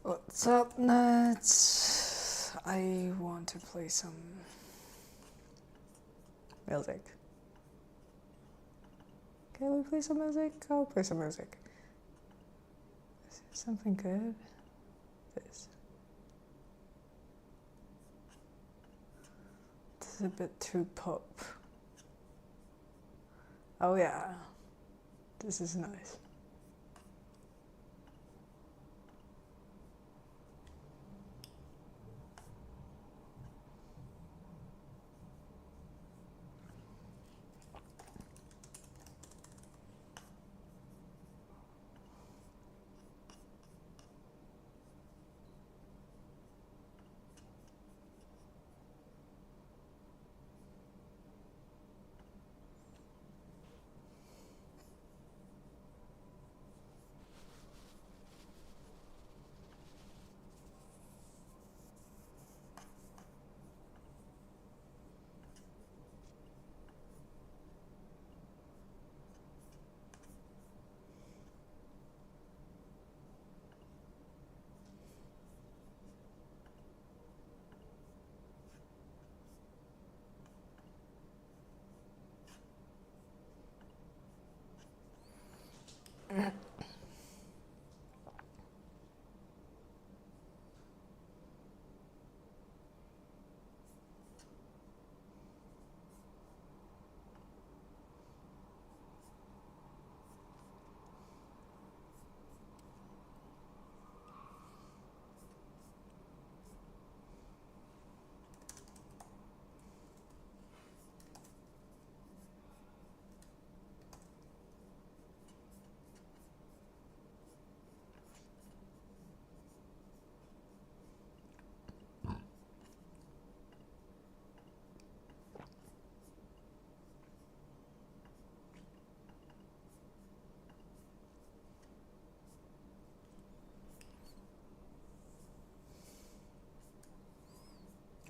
What's up, nuts? I want to play some music. Can we play some music? I'll play some music. Is there something good? This is a bit too pop. Oh yeah, this is nice.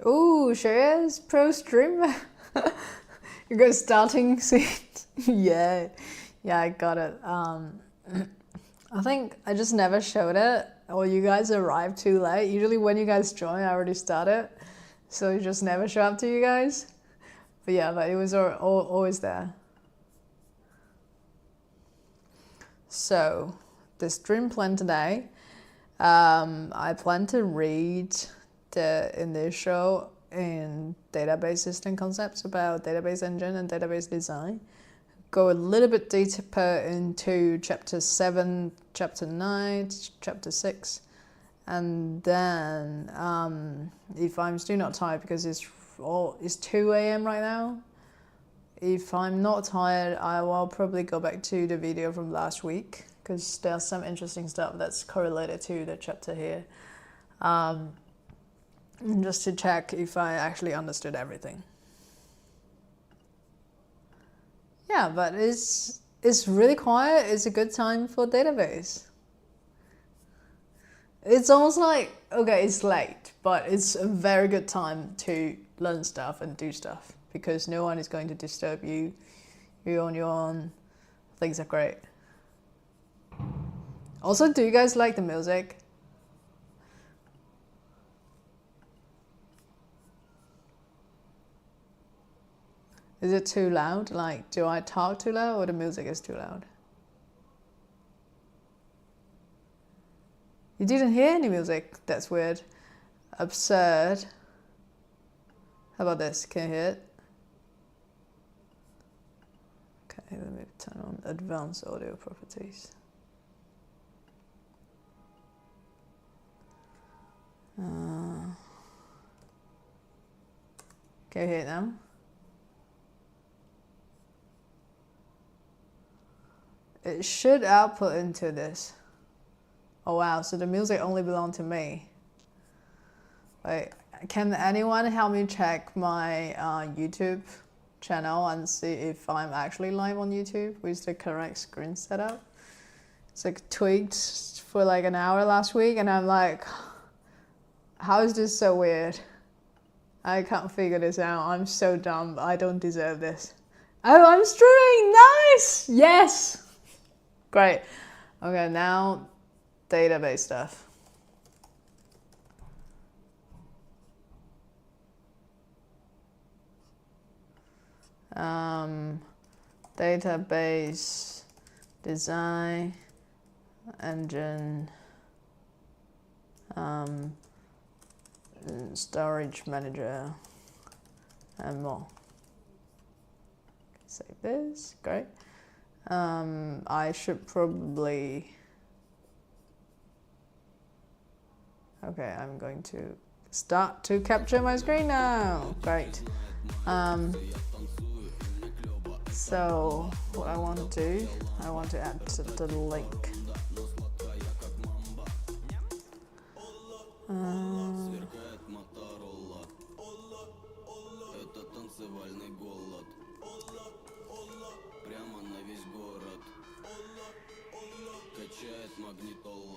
Ooh, shares pro streamer. You guys starting soon? Yeah, I got it. I think I just never showed it, or you guys arrived too late. Usually when you guys join, I already started, so it just never show up to you guys. But yeah, but it was always there. So the stream plan today, I plan to read the initial in database system concepts about database engine and database design. Go a little bit deeper into chapter 7, chapter 9, chapter 6. And then if I'm still not tired, because it's 2 a.m. right now, if I'm not tired, I will probably go back to the video from last week, because there's some interesting stuff that's correlated to the chapter here. Just to check if I actually understood everything. Yeah, but it's really quiet. It's a good time for database. It's almost like, okay, it's late, but it's a very good time to learn stuff and do stuff, because no one is going to disturb you. You're on your own. Things are great. Also, do you guys like the music? Is it too loud? Like, do I talk too loud, or the music is too loud? You didn't hear any music? That's weird. Absurd. How about this? Can you hear it? Okay, let me turn on advanced audio properties. Can you hear it now? It should output into this. Oh wow, so the music only belonged to me. Wait, can anyone help me check my YouTube channel and see if I'm actually live on YouTube with the correct screen setup? It's like tweaked for like an hour last week, and I'm like, how is this so weird? I can't figure this out. I'm so dumb. I don't deserve this. Oh, I'm streaming! Nice! Yes! Great. Okay, now database stuff. database design engine, storage manager, and more. Save this, great. I should probably, okay, I'm going to start to capture my screen now, great. So what I want to do, I want to add the link.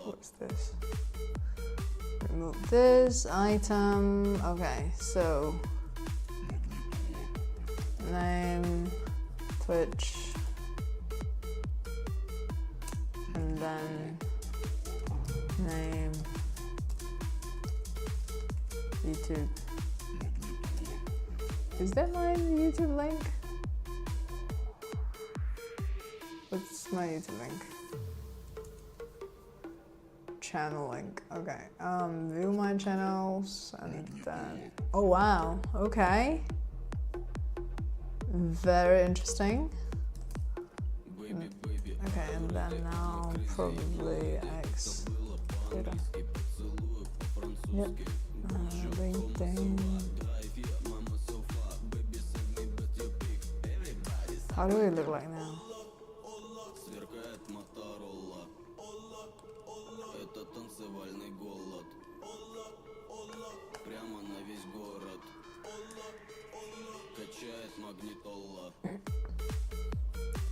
What's this? Remove this item. Okay, so name, Twitch, and then name, YouTube. Is that my YouTube link? What's my YouTube link? Channel link. Okay. View my channels and then. Oh wow. Okay. Very interesting. Okay, and then now probably X. Twitter. Yep. LinkedIn. How do we look like now?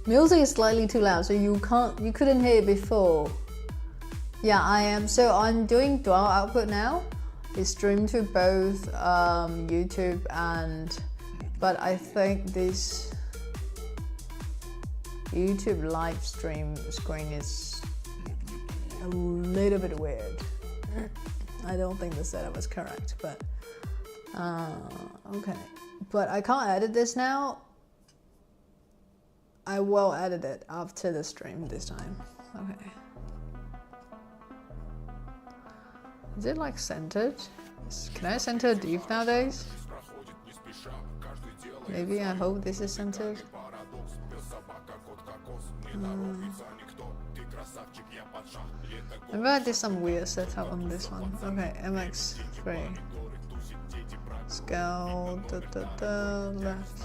Music is slightly too loud, so you couldn't hear it before. Yeah, I am. So I'm doing dual output now. It's streamed to both YouTube but I think this YouTube live stream screen is a little bit weird. I don't think the setup is correct, but okay. But I can't edit this now. I will edit it after the stream this time. Okay. Is it like centered? Can I center deep nowadays? Maybe, I hope this is centered. Maybe I did some weird setup on this one. Okay, MX3. Scale, left.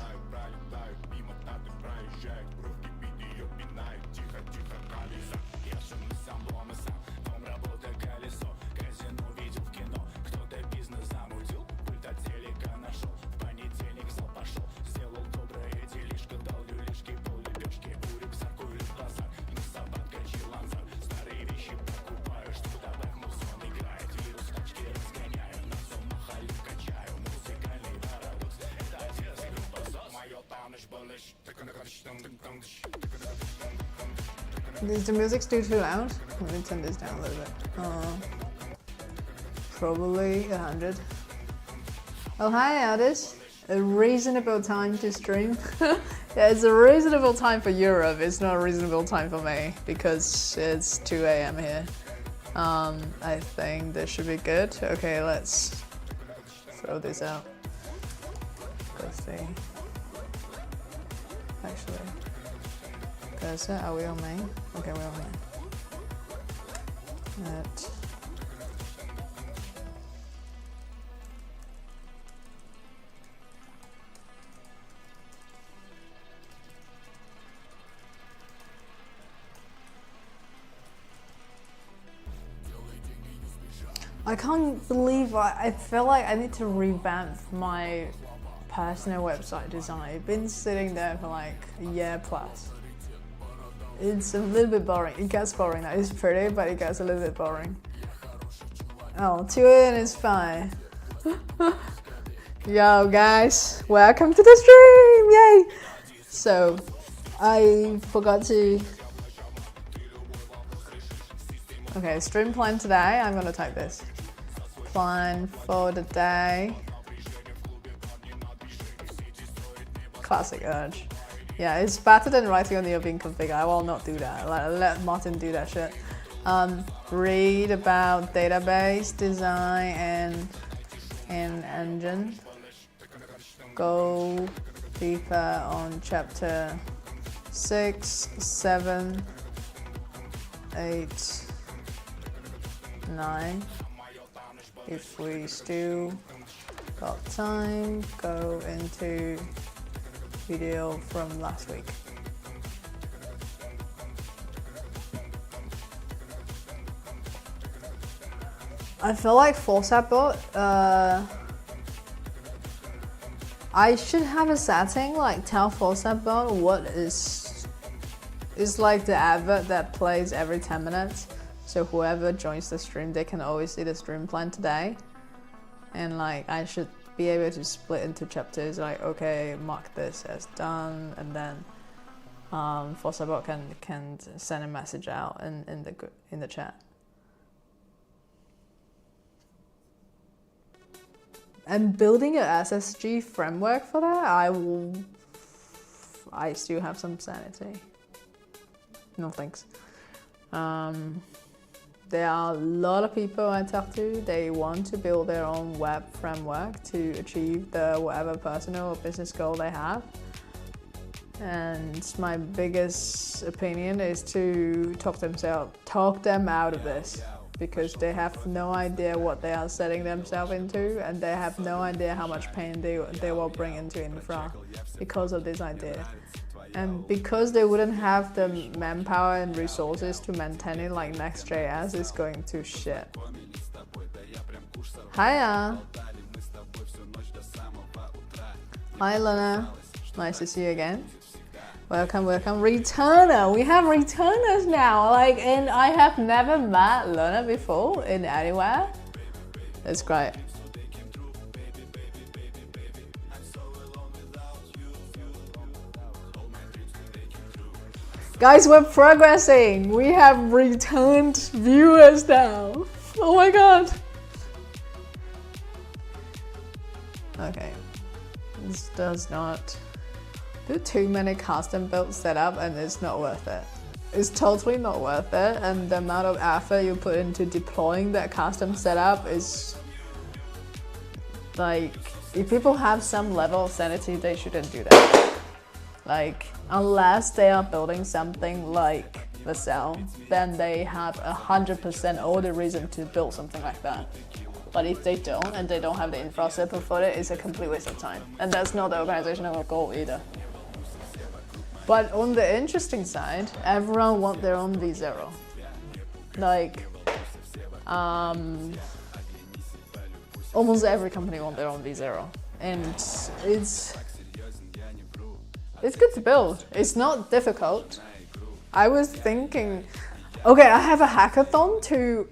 Is the music still too loud? Let me turn this down a little bit. Probably 100. Oh hi Aldis. A reasonable time to stream. Yeah, it's a reasonable time for Europe. It's not a reasonable time for me because it's 2 a.m. here. I think this should be good. Okay, let's throw this out. Let's see. Actually. Are we on main? Okay, we're on main. I can't believe I feel like I need to revamp my personal website design. It's been sitting there for like a year plus. It's a little bit boring. It gets boring now. It's pretty, but it gets a little bit boring. Oh, 2 a.m. is fine. Yo, guys, welcome to the stream! Yay! So, I forgot to. Okay, stream plan today. I'm gonna type this. Plan for the day. Classic urge. Yeah, it's better than writing on the Open config. I will not do that. Let Martin do that shit. Read about database design and engine. Go deeper on chapter 6, 7, 8, 9. If we still got time, go into video from last week. I feel like ForceAppBot, I should have a setting like tell ForceAppBot what is like the advert that plays every 10 minutes. So whoever joins the stream, they can always see the stream plan today. And like I should be able to split into chapters like, okay, mark this as done, and then ForceAppBot can send a message out in the chat. And building an SSG framework for that, I still have some sanity. No thanks. There are a lot of people I talk to, they want to build their own web framework to achieve the whatever personal or business goal they have. And my biggest opinion is to talk them out of this, because they have no idea what they are setting themselves into, and they have no idea how much pain they will bring into infra because of this idea. And because they wouldn't have the manpower and resources to maintain it, like Next.js is going to shit. Hiya! Hi Luna, nice to see you again. Welcome, welcome. Returner, we have returners now. And I have never met Luna before in anywhere. It's great. Guys, we're progressing. We have returned viewers now. Oh my god. Okay. This does not do too many custom build setup, and it's not worth it. It's totally not worth it, and the amount of effort you put into deploying that custom setup is like, if people have some level of sanity, they shouldn't do that. Like, unless they are building something like Vercel, then they have 100% all the reason to build something like that. But if they don't, and they don't have the infrastructure for it, it's a complete waste of time. And that's not the organizational goal either. But on the interesting side, everyone wants their own V0. Like, almost every company wants their own V0. And it's good to build. It's not difficult. I was thinking, okay, I have a hackathon to...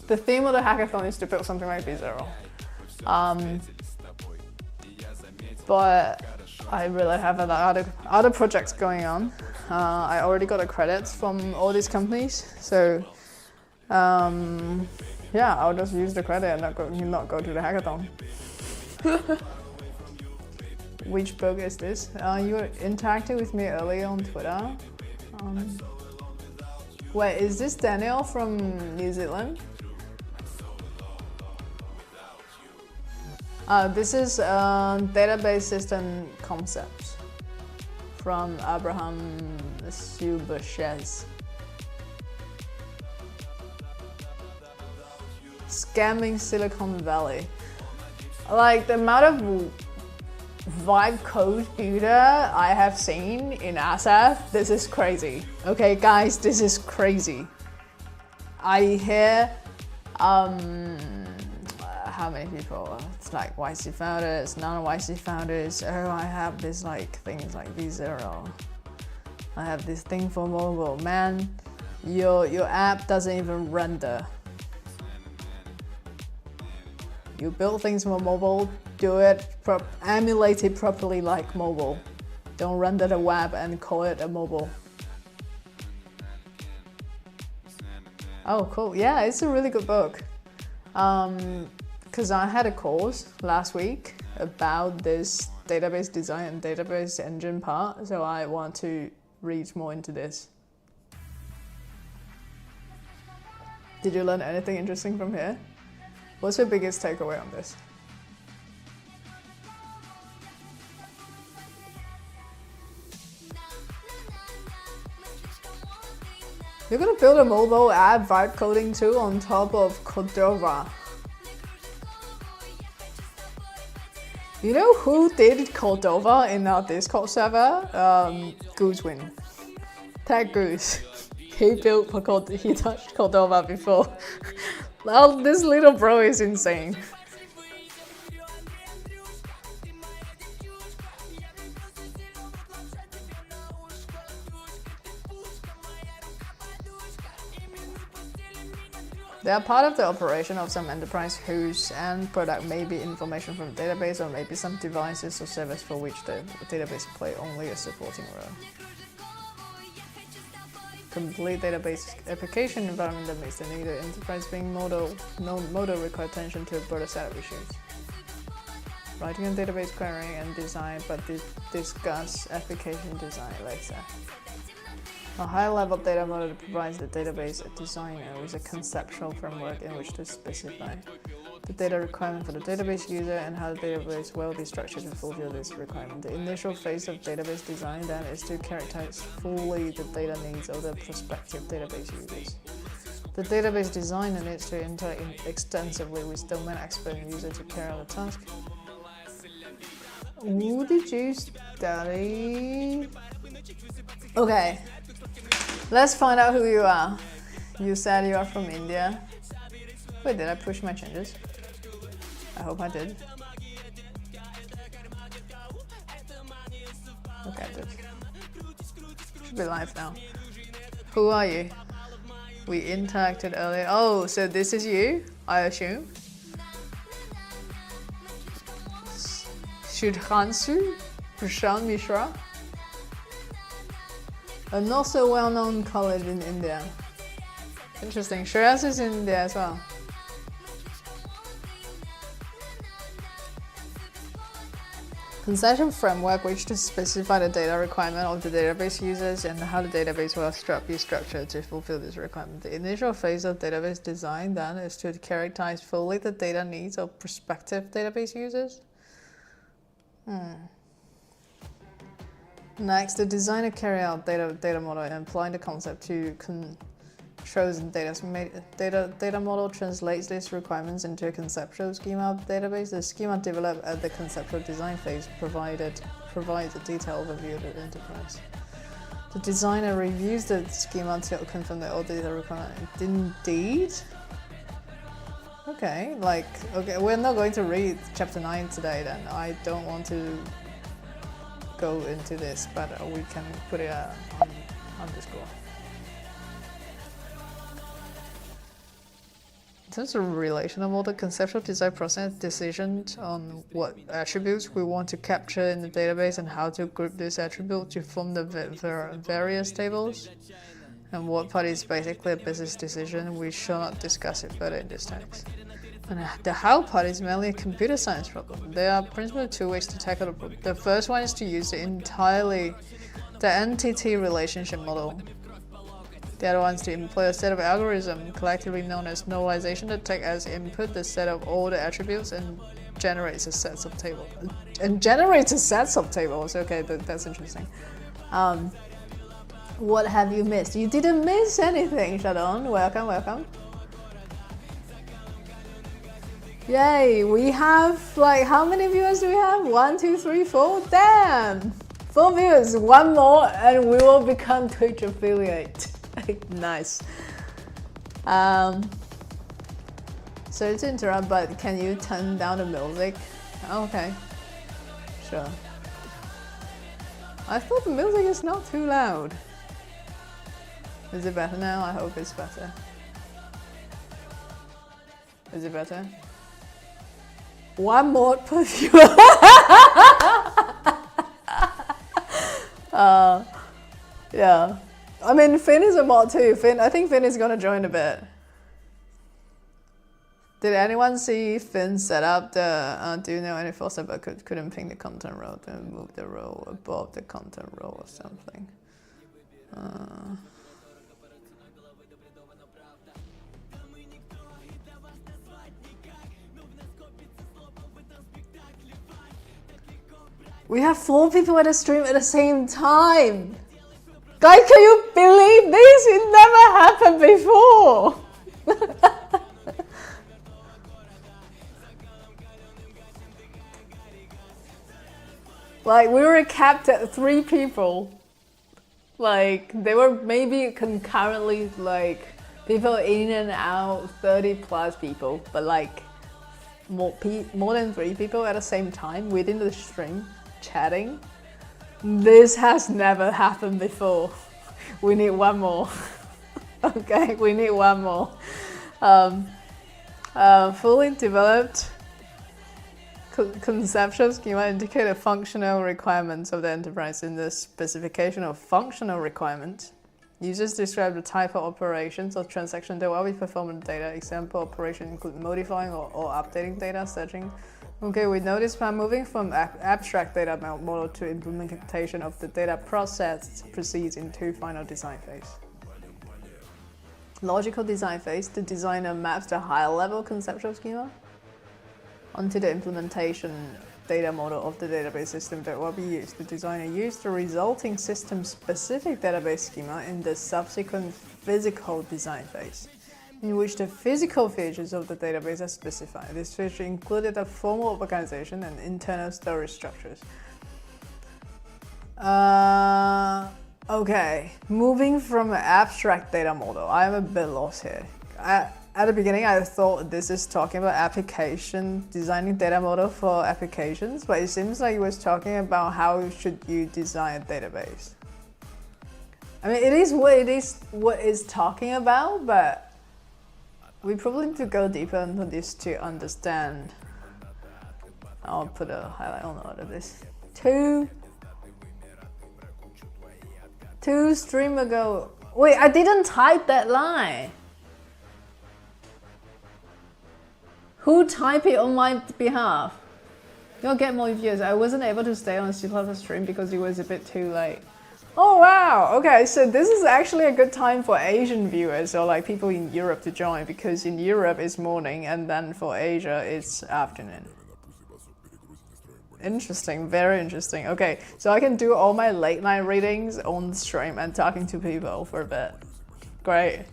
The theme of the hackathon is to build something like V0. But I really have other projects going on. I already got the credits from all these companies. So, yeah, I'll just use the credit and not go to the hackathon. Which book is this? You interacted with me earlier on Twitter. Wait, is this Daniel from New Zealand? This is database system concepts from Abraham Subashez. Scamming Silicon Valley. Like, the amount of vibe code builder I have seen in SF, this is crazy. Okay guys, this is crazy. I hear how many people, it's like YC founders, non-YC founders, oh, I have this like things like V0. I have this thing for mobile. Man, your app doesn't even render. You build things for mobile, do it, emulate it properly like mobile. Don't render the web and call it a mobile. Oh, cool. Yeah, it's a really good book. Because I had a course last week about this database design and database engine part, so I want to read more into this. Did you learn anything interesting from here? What's your biggest takeaway on this? You're gonna build a mobile app vibe coding tool on top of Cordova. You know who did Cordova in our Discord server? Goosewin. Tag Goose. He touched Cordova before. Well, this little bro is insane. They are part of the operation of some enterprise whose end product may be information from the database or maybe some devices or service for which the database play only a supporting role. Complete database application environment that makes the need of enterprise being model require attention to a broader set of issues. Writing a database query and design, but discuss application design later. A high-level data model provides the database designer with a conceptual framework in which to specify the data requirement for the database user and how the database will be structured to fulfill this requirement. The initial phase of database design then is to characterize fully the data needs of the prospective database users. The database designer needs to interact extensively with domain expert and user to carry out the task. What did you study? Okay. Let's find out who you are. You said you are from India. Wait, did I push my changes? I hope I did. Okay, I did. Should be live now. Who are you? We interacted earlier. Oh, so this is you, I assume. Sudhanshu Prashant Mishra. A not so well-known college in India. Interesting. Shreyas is in India as well. Conceptual framework which to specify the data requirement of the database users and how the database will be structured to fulfill this requirement. The initial phase of database design then is to characterize fully the data needs of prospective database users. Next, the designer carry out data model and applying the concept to chosen data model translates these requirements into a conceptual schema of the database. The schema developed at the conceptual design phase provides a detailed overview of the enterprise. The designer reviews the schema to confirm that all data requirements indeed. Okay, we're not going to read chapter 9 today then. I don't want to go into this, but we can put it on Discord. In terms of relational model, conceptual design process decisions on what attributes we want to capture in the database and how to group these attributes to form the various tables. And what part is basically a business decision, we shall not discuss it further in this text. And the how part is mainly a computer science problem. There are principally two ways to tackle the problem. The first one is to use the entity relationship model. The other one is to employ a set of algorithms, collectively known as normalization, that take as input the set of all the attributes and generates a set of tables. Okay, that's interesting. What have you missed? You didn't miss anything, Shadon. Welcome. Yay, we have, how many viewers do we have? 1, 2, 3, 4? Damn! 4 viewers, 1 more, and we will become Twitch affiliate. Nice. Sorry to interrupt, but can you turn down the music? Okay, sure. I thought the music is not too loud. Is it better now? I hope it's better. Is it better? 1 more per viewer. Yeah. I mean, Finn is a mod too. I think Finn is gonna join a bit. Did anyone see Finn set up the, do you know any faucet but couldn't ping the content row to move the row above the content row or something? We have 4 people at a stream at the same time! Guys, can you believe this? It never happened before! Like, we were capped at 3 people. Like, they were maybe concurrently, like, people in and out, 30 plus people, but like, more than 3 people at the same time within the stream, chatting. This has never happened before. We need one more. Okay, we need one more. Fully developed conceptual schema indicate the functional requirements of the enterprise. In the specification of functional requirements, users describe the type of operations or transaction that will be performed with data. Example operations include modifying or updating data, searching. Okay, we notice by moving from abstract data model to implementation of the data process proceeds into final design phase. Logical design phase, the designer maps the high-level conceptual schema onto the implementation data model of the database system that will be used. The designer used the resulting system-specific database schema in the subsequent physical design phase, in which the physical features of the database are specified. This feature included a formal organization and internal storage structures. Okay, moving from an abstract data model, I'm a bit lost here. At the beginning, I thought this is talking about application, designing data model for applications, but it seems like it was talking about how should you design a database. I mean, it is what it's talking about, but we probably need to go deeper into this to understand. I'll put a highlight on all of this. Two stream ago. Wait, I didn't type that line. Who typed it on my behalf? You'll get more views. I wasn't able to stay on C+ stream because it was a bit too late. Oh wow, okay, so this is actually a good time for Asian viewers or like people in Europe to join, because in Europe it's morning and then for Asia it's afternoon. Interesting, very interesting. Okay, so I can do all my late night readings on stream and talking to people for a bit. Great.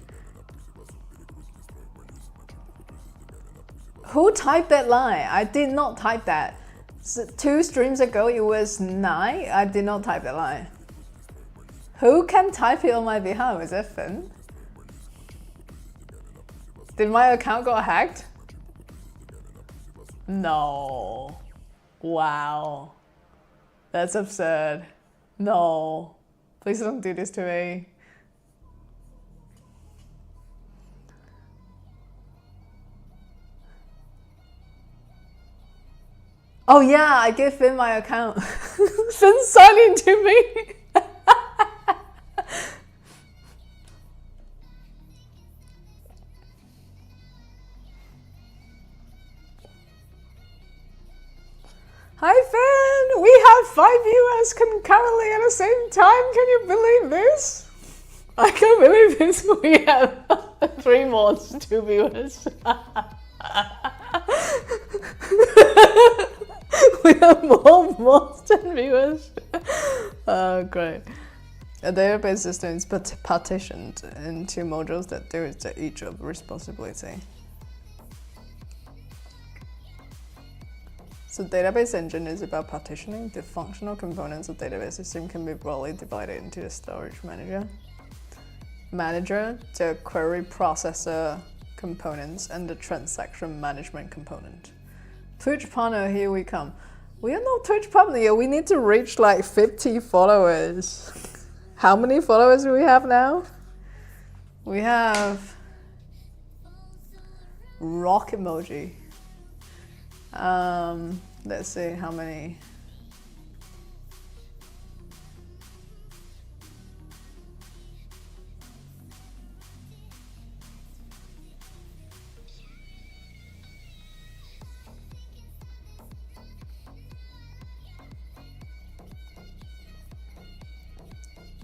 Who typed that line? I did not type that. So 2 streams ago it was 9. I did not type that line. Who can type it on my behalf? Is that Finn? Did my account go hacked? No. Wow. That's absurd. No. Please don't do this to me. Oh yeah, I gave Finn my account. Finn's signing to me. Hi Finn! We have 5 viewers concurrently at the same time. Can you believe this? I can't believe this. We have 3 mods, 2 viewers. We have more mods than viewers. Oh, great. A database system is partitioned into modules that do each of responsibility. So database engine is about partitioning. The functional components of database system can be broadly divided into the storage manager, the query processor components, and the transaction management component. Twitch partner, here we come. We are not Twitch partner yet. We need to reach like 50 followers. How many followers do we have now? We have rock emoji. Let's see how many.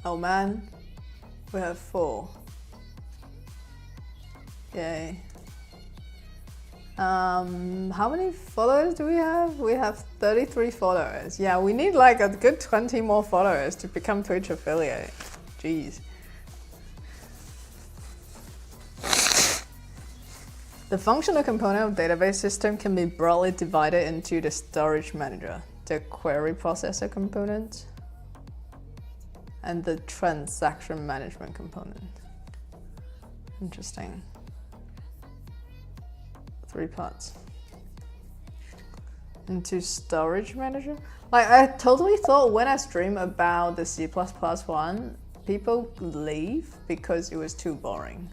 Oh man, we have 4. Yay. How many followers do we have? We have 33 followers. Yeah, we need like a good 20 more followers to become Twitch affiliate. Jeez. The functional component of database system can be broadly divided into the storage manager, the query processor component, and the transaction management component. Interesting. 3 parts. Into storage manager? Like, I totally thought when I stream about the C++ one, people leave because it was too boring.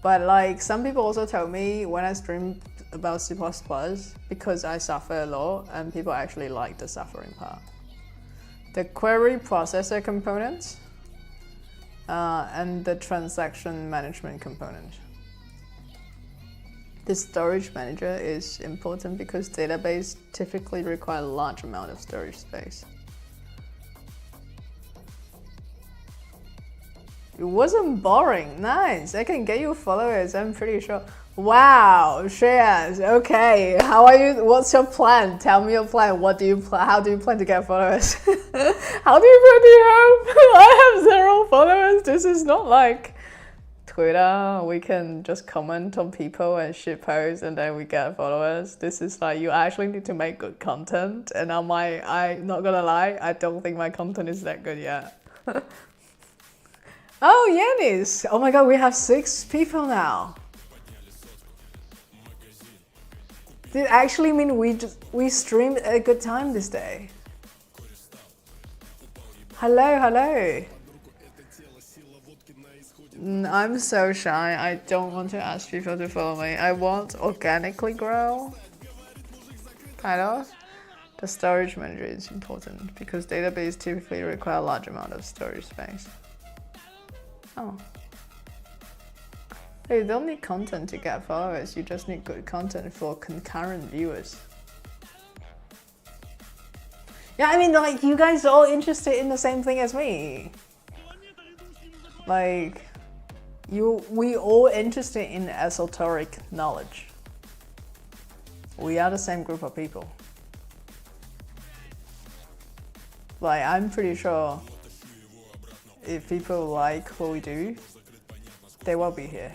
But like, some people also told me when I streamed about C++, because I suffer a lot, and people actually like the suffering part. The query processor component, and the transaction management component. The storage manager is important because database typically require a large amount of storage space. It wasn't boring. Nice. I can get you followers, I'm pretty sure. Wow, Shreyas. Okay. How are you? What's your plan? Tell me your plan. What do you how do you plan to get followers? How do you plan to have? I have 0 followers. This is not like Twitter. We can just comment on people and shit posts and then we get followers. This is like, you actually need to make good content. And I'm not gonna lie, I don't think my content is that good yet. Oh, Yanis. Oh my god, we have 6 people now. Did it actually mean we streamed a good time this day? Hello, hello. I'm so shy. I don't want to ask people to follow me. I want organically grow. Kind of. The storage manager is important because database typically require a large amount of storage space. Oh. You don't need content to get followers, you just need good content for concurrent viewers. Yeah, I mean, like, you guys are all interested in the same thing as me. Like, we all interested in esoteric knowledge. We are the same group of people. Like, I'm pretty sure if people like what we do, they will be here.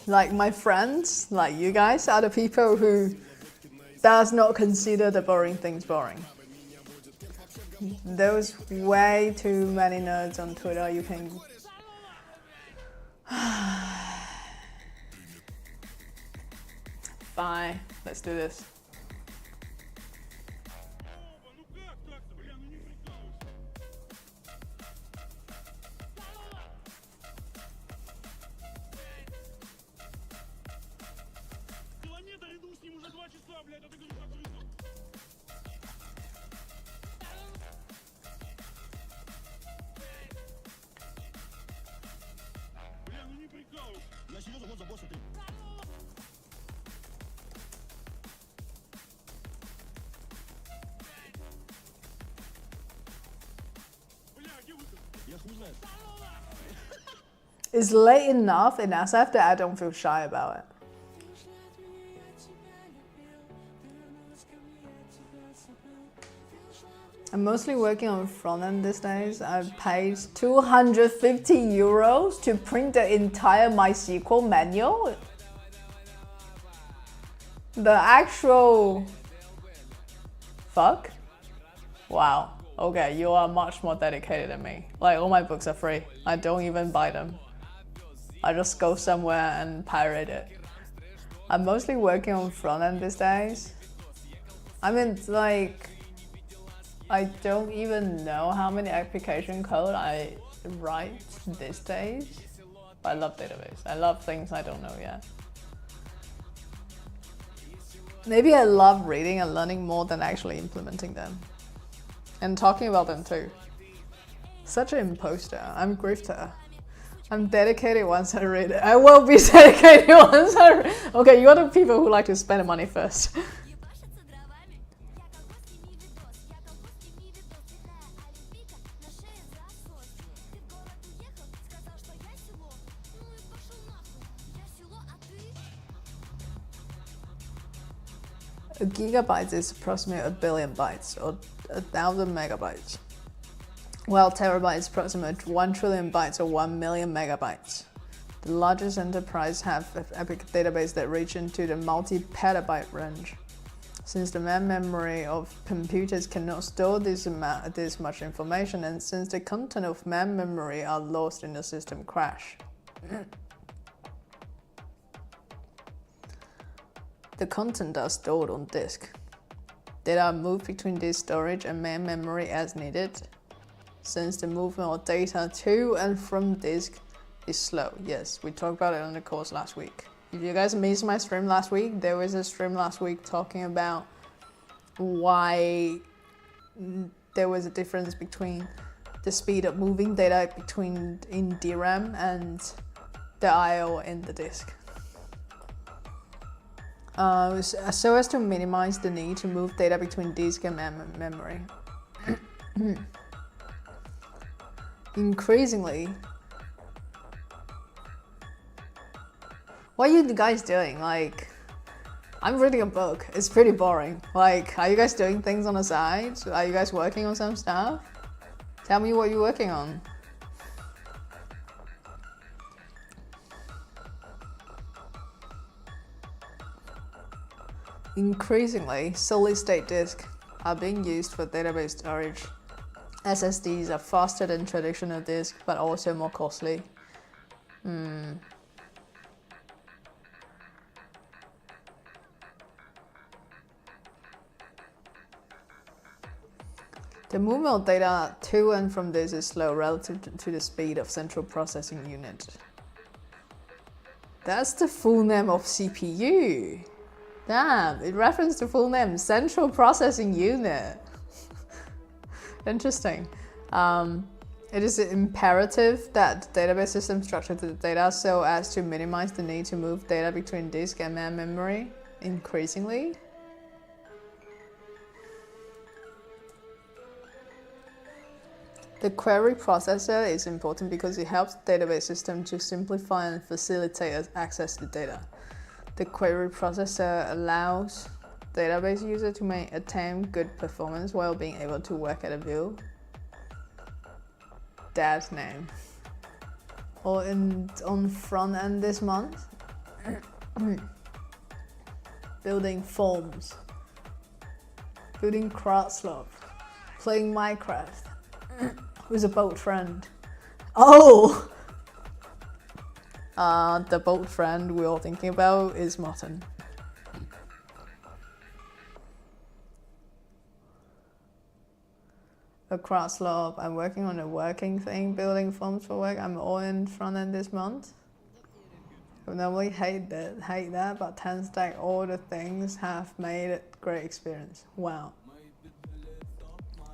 Like, my friends, like you guys, are the people who does not consider the boring things boring. There's way too many nerds on Twitter. You can... Fine, let's do this. It's late enough in SF that I don't feel shy about it. I'm mostly working on front end these days. I've paid 250 euros to print the entire MySQL manual. The actual... Fuck? Wow. Okay, you are much more dedicated than me. Like, all my books are free. I don't even buy them. I just go somewhere and pirate it. I'm mostly working on front end these days. I mean, like, I don't even know how many application code I write these days. But I love database. I love things I don't know yet. Maybe I love reading and learning more than actually implementing them. And talking about them too. Such an imposter. I'm grifter. I'm dedicated once I read it. I will be dedicated once I read. Okay, you're the people who like to spend the money first. A gigabyte is approximately a billion bytes, or 1,000 megabytes, while terabyte is approximately 1 trillion bytes, or 1 million megabytes. The largest enterprises have epic database that reach into the multi-petabyte range. Since the main memory of computers cannot store this much information, and since the content of main memory are lost in the system crash. The content are stored on disk. Data are moved between disk storage and main memory as needed. Since the movement of data to and from disk is slow. Yes, we talked about it on the course last week. If you guys missed my stream last week, there was a stream last week talking about why there was a difference between the speed of moving data in DRAM and the I/O in the disk. So as to minimize the need to move data between disk and memory. Increasingly, what are you guys doing? Like, I'm reading a book. It's pretty boring. Like, are you guys doing things on the side? Are you guys working on some stuff? Tell me what you're working on. Increasingly, solid-state disks are being used for database storage. SSDs are faster than traditional disks, but also more costly. The movement of data to and from this is slow relative to the speed of central processing unit. That's the full name of CPU. Damn, it referenced the full name, Central Processing Unit. Interesting. It is imperative that the database system structure the data so as to minimize the need to move data between disk and main memory increasingly. The query processor is important because it helps the database system to simplify and facilitate access to data. The query processor allows database user to attain good performance while being able to work at a view. Dad's name. Or on front end this month. Building forms. Building Crowdslop. Playing Minecraft. With a boat friend. Oh! The boat friend we're all thinking about is Martin. A Crowdslop. I'm working on a working thing, building forms for work. I'm all in front end this month. I normally hate that, but 10stack, all the things have made it a great experience. Wow.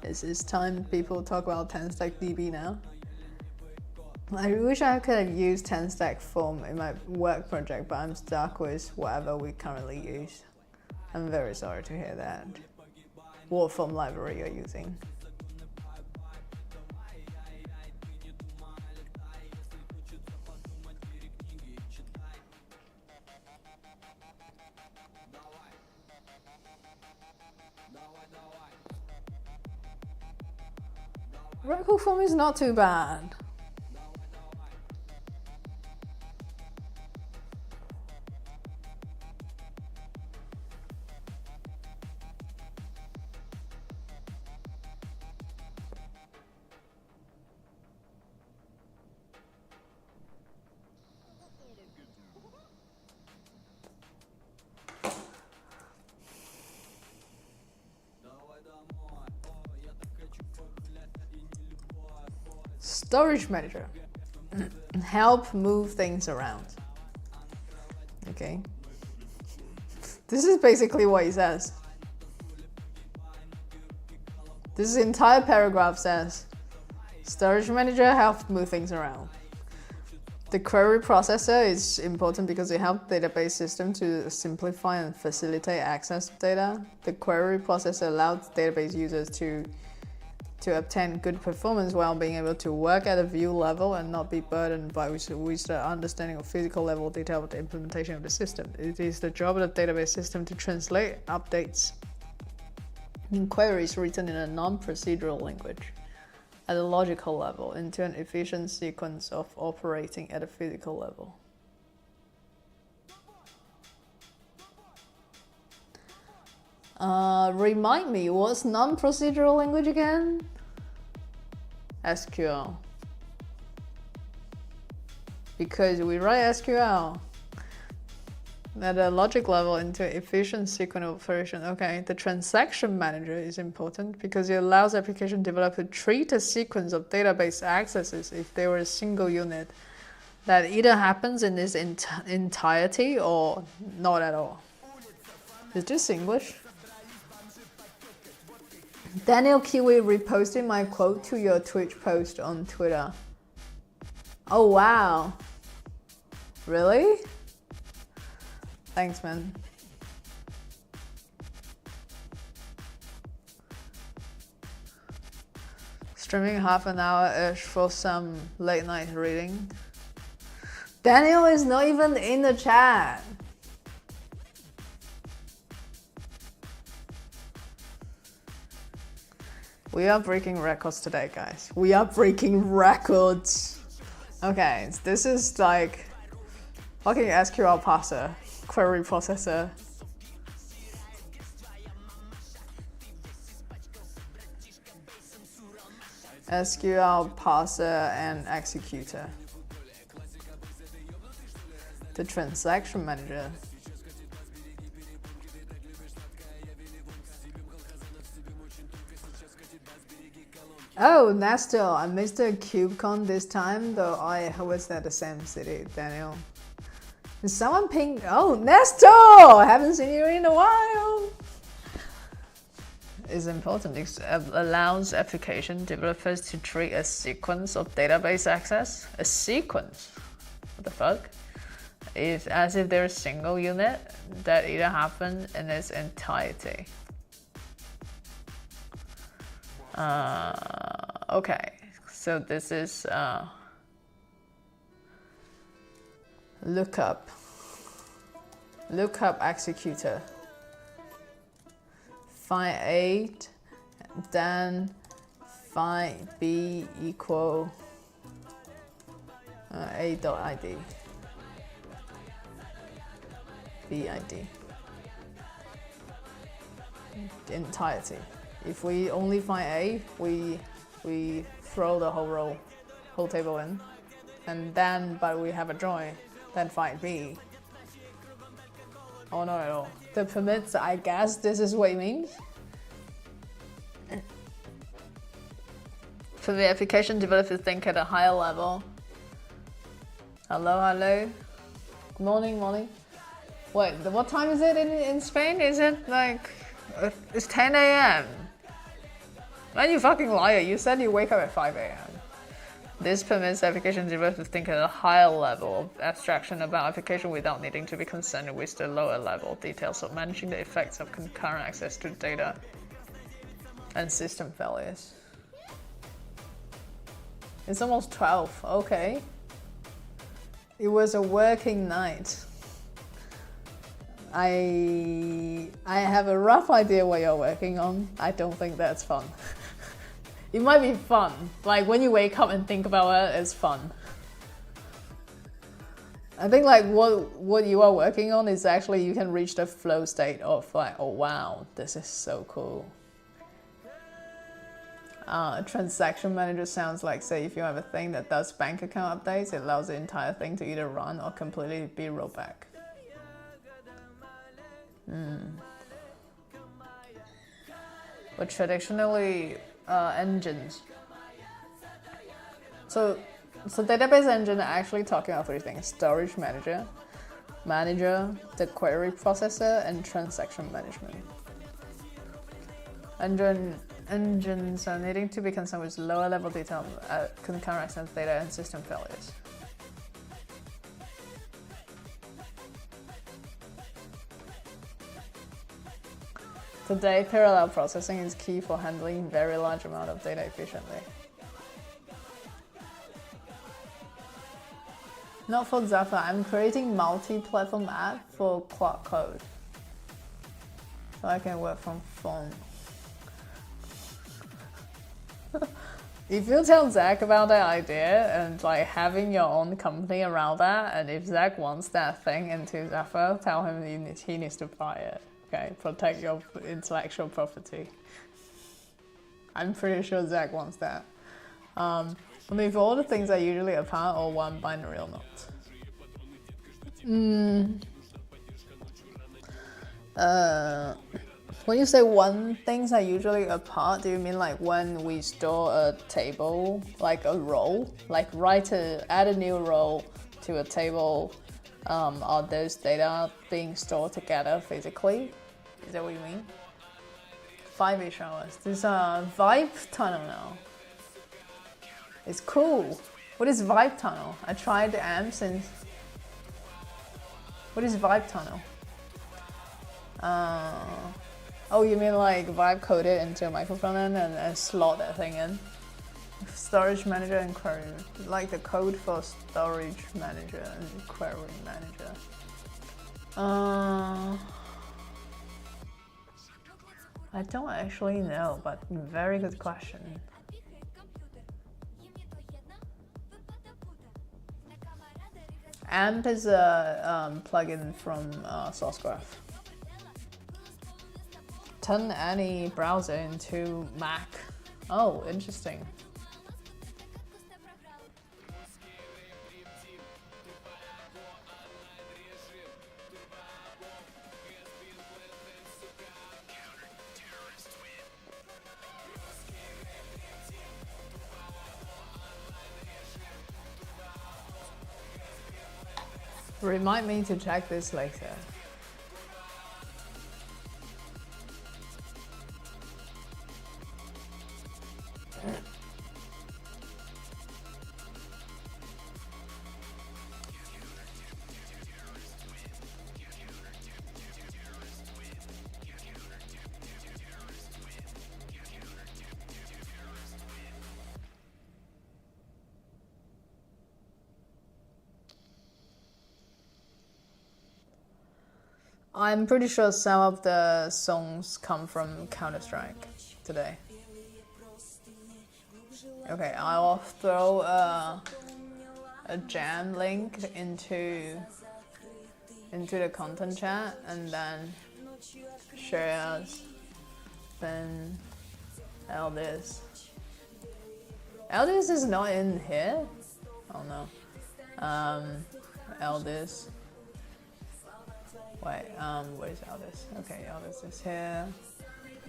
This is time people talk about 10stack DB now. I wish I could have used 10stack form in my work project, but I'm stuck with whatever we currently use. I'm very sorry to hear that. What form library you're using? Record form is not too bad. Storage manager. Help move things around. Okay. This is basically what he says. This entire paragraph says, storage manager helps move things around. The query processor is important because it helps the database system to simplify and facilitate access to data. The query processor allows database users to to obtain good performance while being able to work at a view level and not be burdened by with the understanding of physical level detail of the implementation of the system. It is the job of the database system to translate updates and queries written in a non-procedural language at a logical level into an efficient sequence of operating at a physical level. Remind me, what's non-procedural language again? SQL. Because we write SQL at a logic level into efficient sequence of operation. Okay, the transaction manager is important because it allows application developer to treat a sequence of database accesses if they were a single unit that either happens in its entirety or not at all. Is this English? Daniel Kiwi reposted my quote to your Twitch post on Twitter. Oh wow. Really? Thanks, man. Streaming half an hour-ish for some late night reading. Daniel is not even in the chat. We are breaking records today, guys. We are breaking records. Okay, this is like fucking SQL parser, query processor. SQL parser and executor. The transaction manager. Oh, Nestor, I missed the KubeCon this time, though I was at the same city, Daniel. Is someone ping? Oh, Nestor! Haven't seen you in a while. It's important. It allows application developers to treat a sequence of database access. A sequence? What the fuck? Is as if they're a single unit that either happen in its entirety. Okay, so this is lookup executor. Find A, then find B equal A.id. BID. Entirety. If we only find A, we throw the whole table in, and then but we have a join, then find B. Oh, not at all. The permits, I guess this is what it means. For the application developers think at a higher level. Hello. Good morning. Wait, what time is it in Spain? Is it like, it's 10 a.m. Man, you fucking liar. You said you wake up at 5 a.m. This permits application developers to think at a higher level of abstraction about application without needing to be concerned with the lower level details of managing the effects of concurrent access to data and system failures. It's almost 12, okay. It was a working night. I have a rough idea what you're working on. I don't think that's fun. It might be fun. Like when you wake up and think about it, it's fun. I think like what you are working on is actually you can reach the flow state of like, oh wow, this is so cool. Transaction manager sounds like, say, if you have a thing that does bank account updates, it allows the entire thing to either run or completely be rolled back. But traditionally, engines. So database engine are actually talking about three things: storage manager, the query processor, and transaction management. Engines are needing to be concerned with lower level detail, concurrent access data, and system failures. Today, parallel processing is key for handling very large amount of data efficiently. Not for Zephyr, I'm creating multi-platform app for Cloud Code. So I can work from phone. If you tell Zach about that idea and like having your own company around that, and if Zach wants that thing into Zephyr, tell him he needs to buy it. Okay, protect your intellectual property. I'm pretty sure Zach wants that. If all the things are usually apart or one binary or not. When you say one things are usually apart, do you mean like when we store a table, like a row, like add a new row to a table? Are those data being stored together physically? Is that what you mean? 5-ish hours. There's a Vibe Tunnel now. It's cool. What is Vibe Tunnel? I tried the AMP since. What is Vibe Tunnel? Oh, you mean like Vibe code it into a microphone and slot that thing in? Storage manager and query. Like the code for storage manager and query manager. I don't actually know, but very good question. AMP is a plugin from Sourcegraph. Turn any browser into Mac. Oh, interesting. Remind me to check this later. I'm pretty sure some of the songs come from Counter-Strike today. Okay, I'll throw a jam link into the content chat and then share then Eldis. Eldis is not in here? Oh no. Eldis. Wait, where's Eldis? Okay, Eldis is here.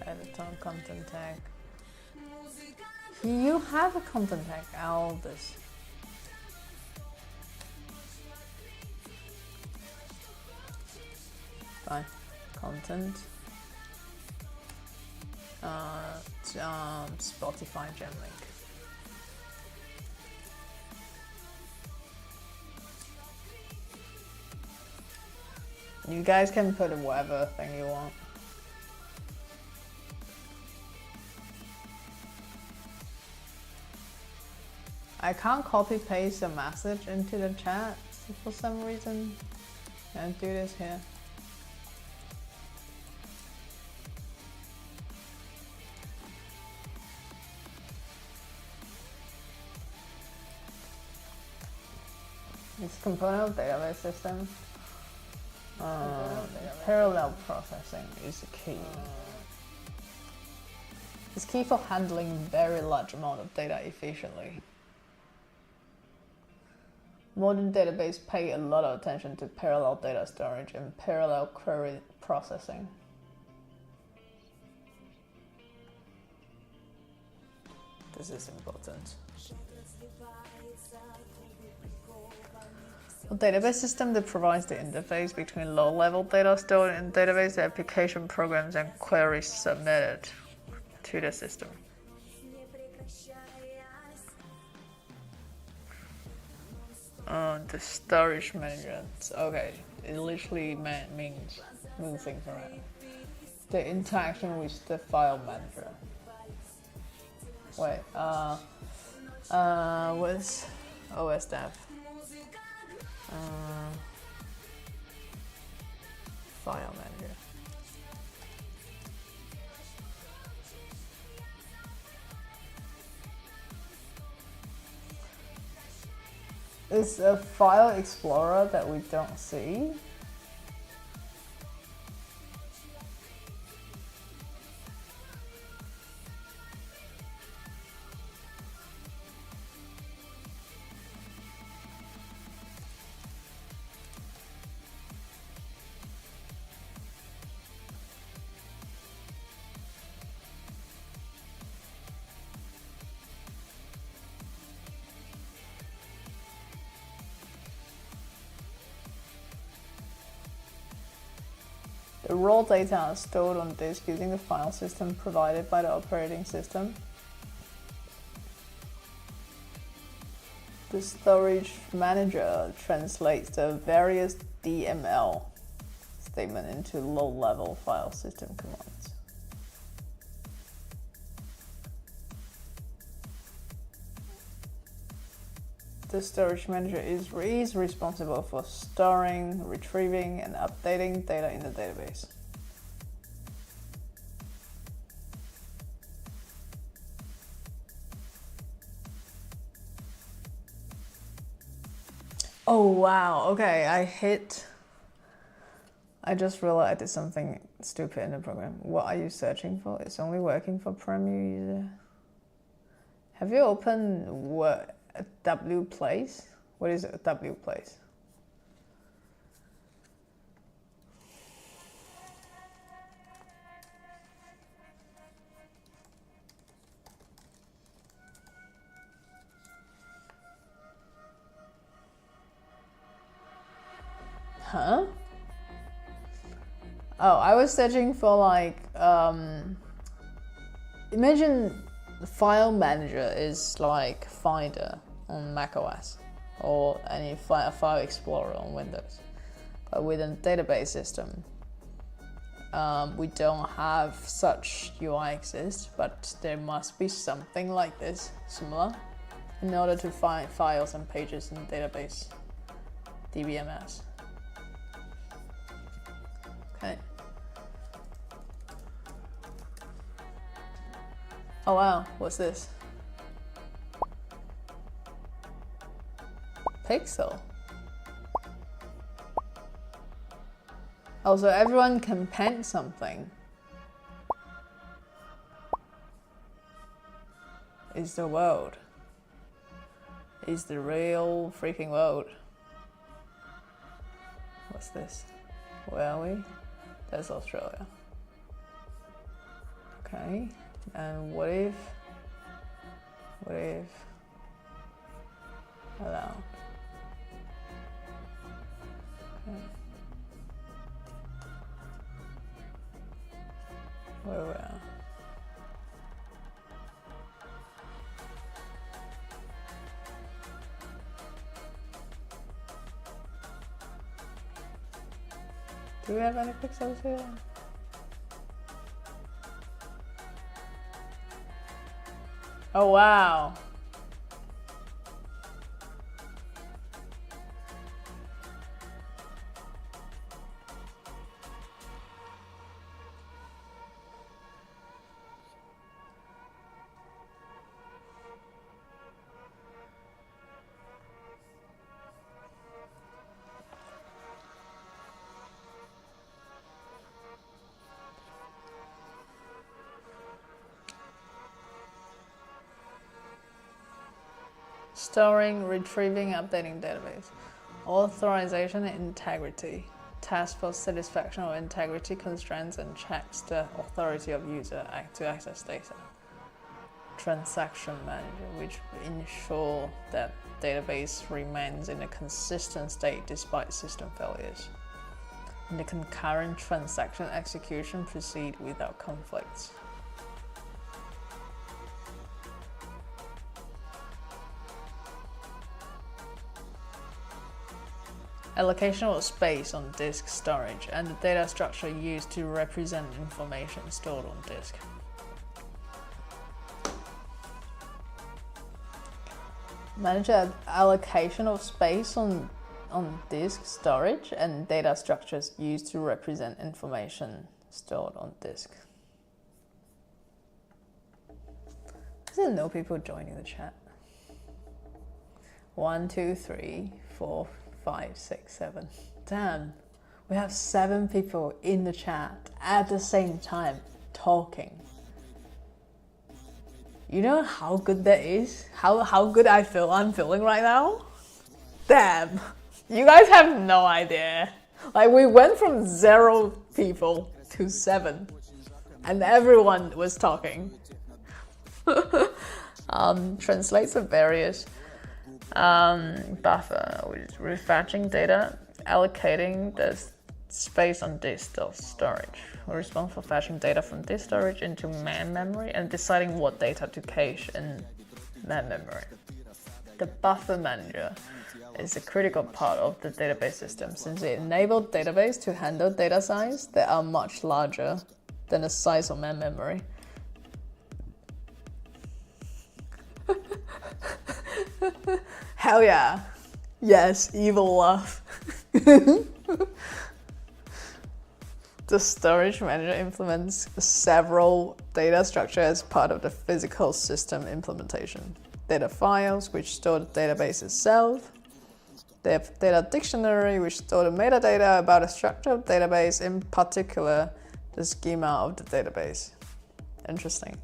Edit on content tag. You have a content tag, Eldis. Fine. Content. Spotify jam link. You guys can put whatever thing you want. I can't copy paste a message into the chat for some reason. I'll do this here. It's component of database system. Parallel processing is key. It's key for handling very large amount of data efficiently. Modern databases pay a lot of attention to parallel data storage and parallel query processing. This is important. A database system that provides the interface between low-level data stored in database application programs and queries submitted to the system. The storage management. Okay, it literally means move things around. the interaction with the file manager. Wait, what's OS dev? File manager. It's a file explorer that we don't see. The raw data are stored on disk using the file system provided by the operating system. The storage manager translates the various DML statement into low-level file system commands. The storage manager is responsible for storing, retrieving, and updating data in the database. Oh wow, okay, I just realized I did something stupid in the program. What are you searching for? It's only working for Premiere user. Have you opened wplace? What is wplace? Huh? Oh, I was searching for like, imagine the file manager is like Finder on macOS or any file explorer on Windows. But with a database system, we don't have such UI exist, but there must be something like this, similar, in order to find files and pages in the database, DBMS. Okay. Oh wow, what's this? Pixel. Oh, so everyone can paint something. Is the world. Is the real freaking world. What's this? Where are we? That's Australia. Okay. And what if allow. Okay. Where we are. Do we have any pixels here? Oh wow. Storing, retrieving, updating database. Authorization and integrity. Test for satisfaction of integrity constraints and checks the authority of user to access data. Transaction manager, which ensure that database remains in a consistent state despite system failures. And the concurrent transaction execution proceed without conflicts. Allocation of space on disk storage and the data structure used to represent information stored on disk. Manage allocation of space on disk storage and data structures used to represent information stored on disk. There's no people joining the chat. 1, 2, 3, 4, 5, 6, 7. Damn, we have 7 people in the chat at the same time talking. You know how good that is? How good I'm feeling right now? Damn, you guys have no idea. Like, we went from 0 people to 7 and everyone was talking. Translates of various buffer, which is refetching data, allocating the space on disk storage. We're responsible for fetching data from disk storage into main memory and deciding what data to cache in main memory. The buffer manager is a critical part of the database system since it enables database to handle data size that are much larger than the size of main memory. Hell yeah. Yes, evil laugh. The storage manager implements several data structures as part of the physical system implementation. Data files, which store the database itself. They have data dictionary, which store the metadata about a structure of the database, in particular, the schema of the database. Interesting.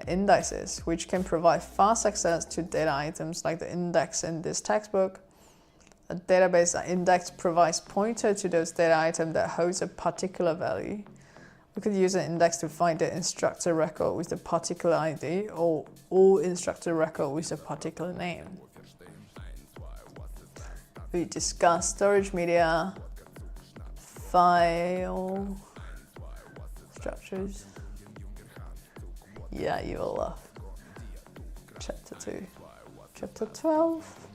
Indices, which can provide fast access to data items like the index in this textbook. A database index provides pointer to those data items that holds a particular value. We could use an index to find the instructor record with a particular ID or all instructor record with a particular name. We discuss storage media, file structures. Yeah, you will love. Chapter 2. Chapter 12.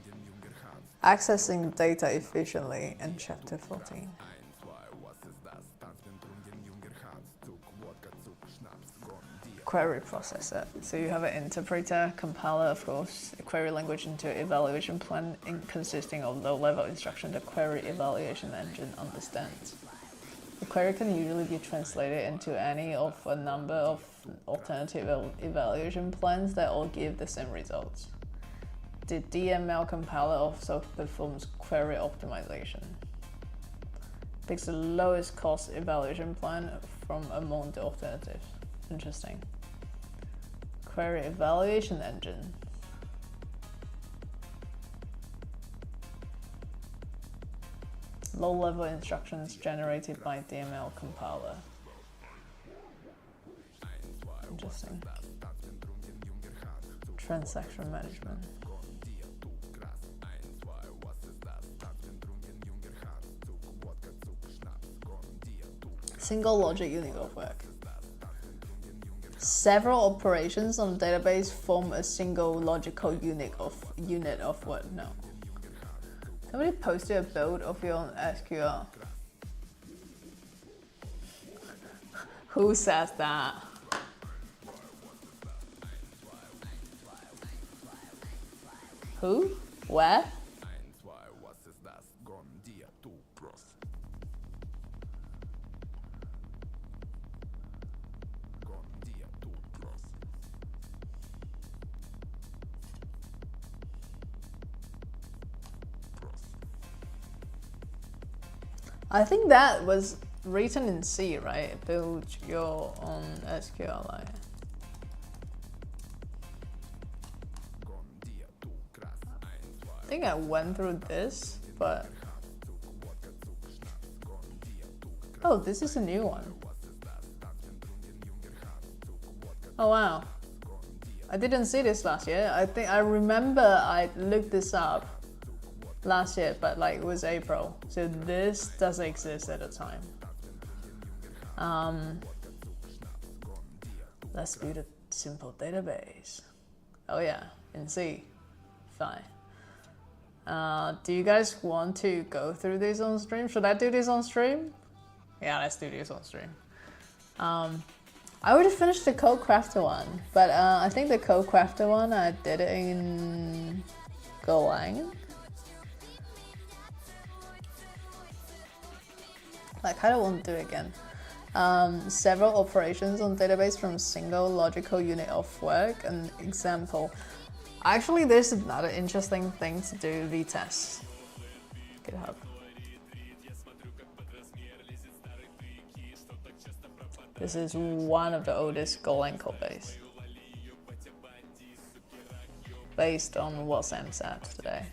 Accessing data efficiently, and Chapter 14. Query processor. So you have an interpreter, compiler, of course, a query language into evaluation plan consisting of low-level instruction the query evaluation engine understands. The query can usually be translated into any of a number of alternative evaluation plans that all give the same results. The DML compiler also performs query optimization. Picks the lowest cost evaluation plan from among the alternatives. Interesting. Query evaluation engine. Low-level instructions generated by DML compiler. Interesting. Transaction management. Single logic unit of work. Several operations on the database form a single logical unit of work. No. Somebody posted a build of your own SQL. Who says that? Who? Where? I think that was written in C, right? Build your own SQLite. I think I went through this, but... Oh, this is a new one. Oh wow. I didn't see this last year. I remember I looked this up last year, but like it was April. So this doesn't exist at the time. Let's build a simple database. Oh yeah, in C. Fine. Do you guys want to go through this on stream? Should I do this on stream? Yeah, let's do this on stream. I already finished the CodeCrafter one, but I think the CodeCrafter one I did it in Golang. I kind of want to do it again. Several operations on database from single logical unit of work. An example. Actually, there's another interesting thing to do, VTest. GitHub. This is one of the oldest Golang codebase, based on what Sam said today.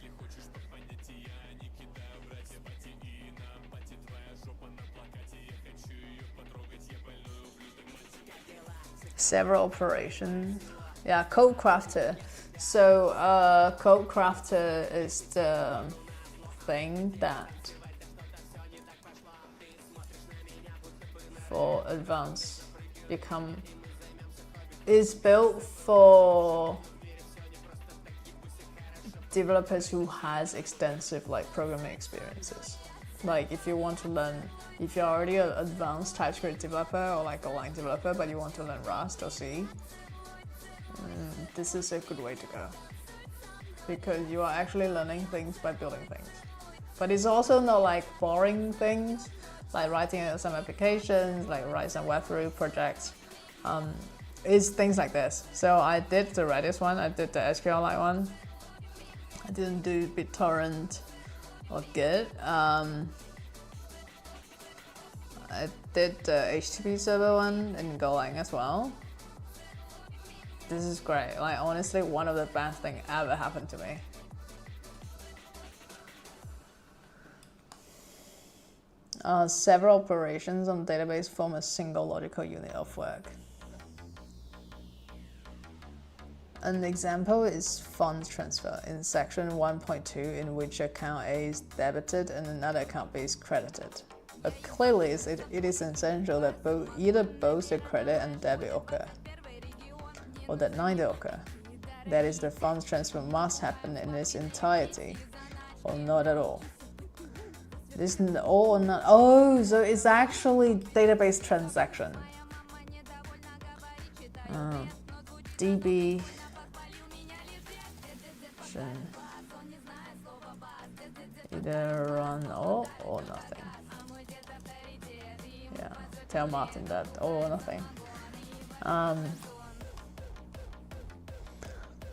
Several operations. Yeah, CodeCrafter. So CodeCrafter is the thing that for advanced is built for developers who has extensive programming experiences. Like if you want to learn, if you're already an advanced TypeScript developer or Golang developer, but you want to learn Rust or C, this is a good way to go. Because you are actually learning things by building things. But it's also not boring things, like writing some applications, write some Web3 projects. It's things like this. So I did the Redis one, I did the SQLite one. I didn't do BitTorrent or Git. I did the HTTP server one in Golang as well. This is great. Honestly, one of the best things ever happened to me. Several operations on the database form a single logical unit of work. An example is funds transfer in section 1.2, in which account A is debited and another account B is credited. But clearly, it is essential that either both the credit and debit occur, or that neither occur. That is, the funds transfer must happen in its entirety, or not at all. This all or not. Oh, so it's actually database transaction. DB. Either run all or nothing. Yeah, tell Martin that all or nothing.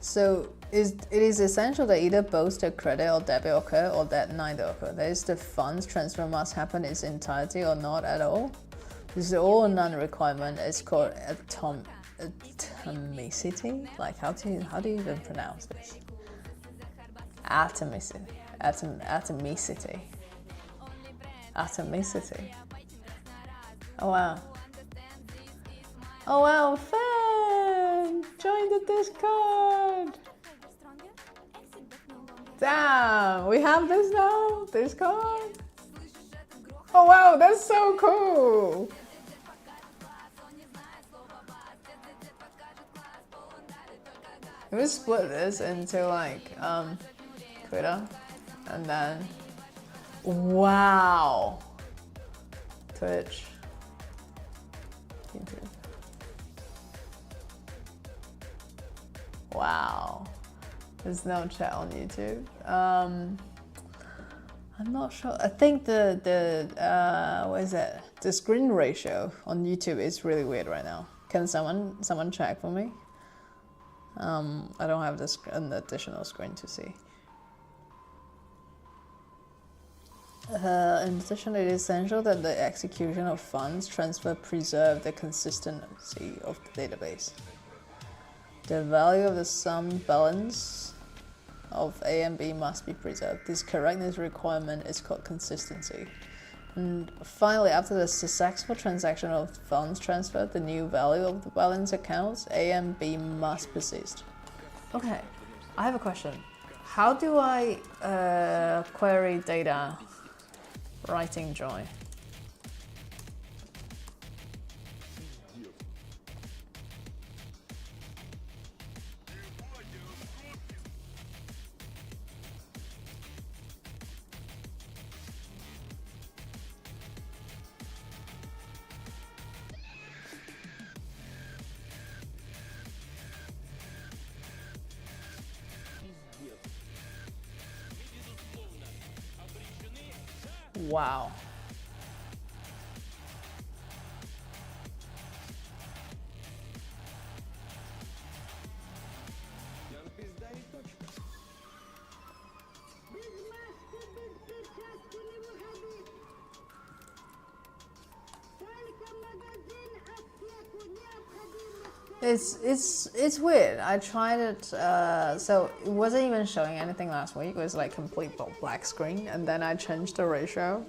So it is essential that either both the credit or debit occur, or that neither occur. That is, the funds transfer must happen in its entirety or not at all. This all or none requirement is called atomicity. How do you even pronounce this? Atomicity. Oh wow. Oh wow, fan! Join the Discord! Damn, we have this now? Discord? Oh wow, that's so cool! Can we split this into Twitter? And then, wow! Twitch. YouTube. Wow. There's no chat on YouTube. I'm not sure. I think the what is it? The screen ratio on YouTube is really weird right now. Can someone check for me? I don't have an additional screen to see. In addition, it is essential that the execution of funds transfer preserve the consistency of the database. The value of the sum balance of A and B must be preserved. This correctness requirement is called consistency. And finally, after the successful transaction of funds transfer, the new value of the balance accounts A and B must persist. Okay, I have a question. How do I query data writing join? Wow. It's weird. I tried it, so it wasn't even showing anything last week. It was like complete black screen, and then I changed the ratio.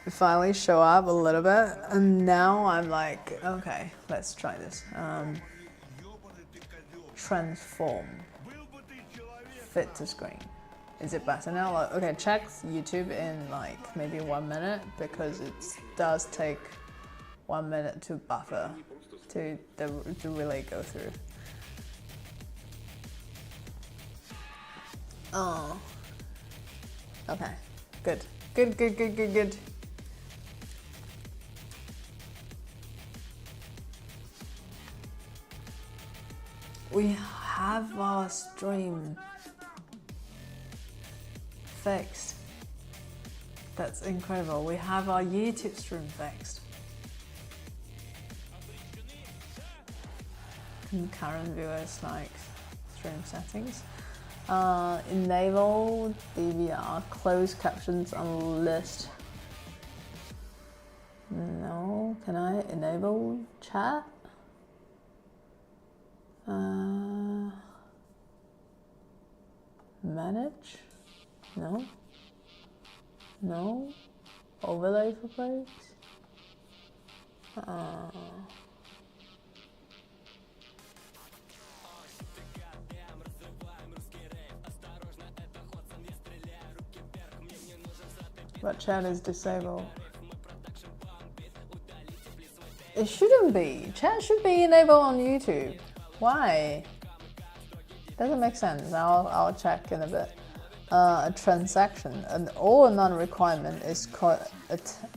It finally show up a little bit, and now I'm like, okay, let's try this. Transform. Fit to screen. Is it better now? Like, okay, check YouTube in like maybe 1 minute, because it does take 1 minute to buffer to really go through. Oh. Okay. Good. Good. We have our stream fixed. That's incredible. We have our YouTube stream fixed. Concurrent viewers like stream settings. Enable DVR, closed captions on list. No, can I enable chat? Manage? No. Overlay for breaks? But chat is disabled. It shouldn't be. Chat should be enabled on YouTube. Why? Doesn't make sense. I'll check in a bit. A transaction, an or non-requirement is called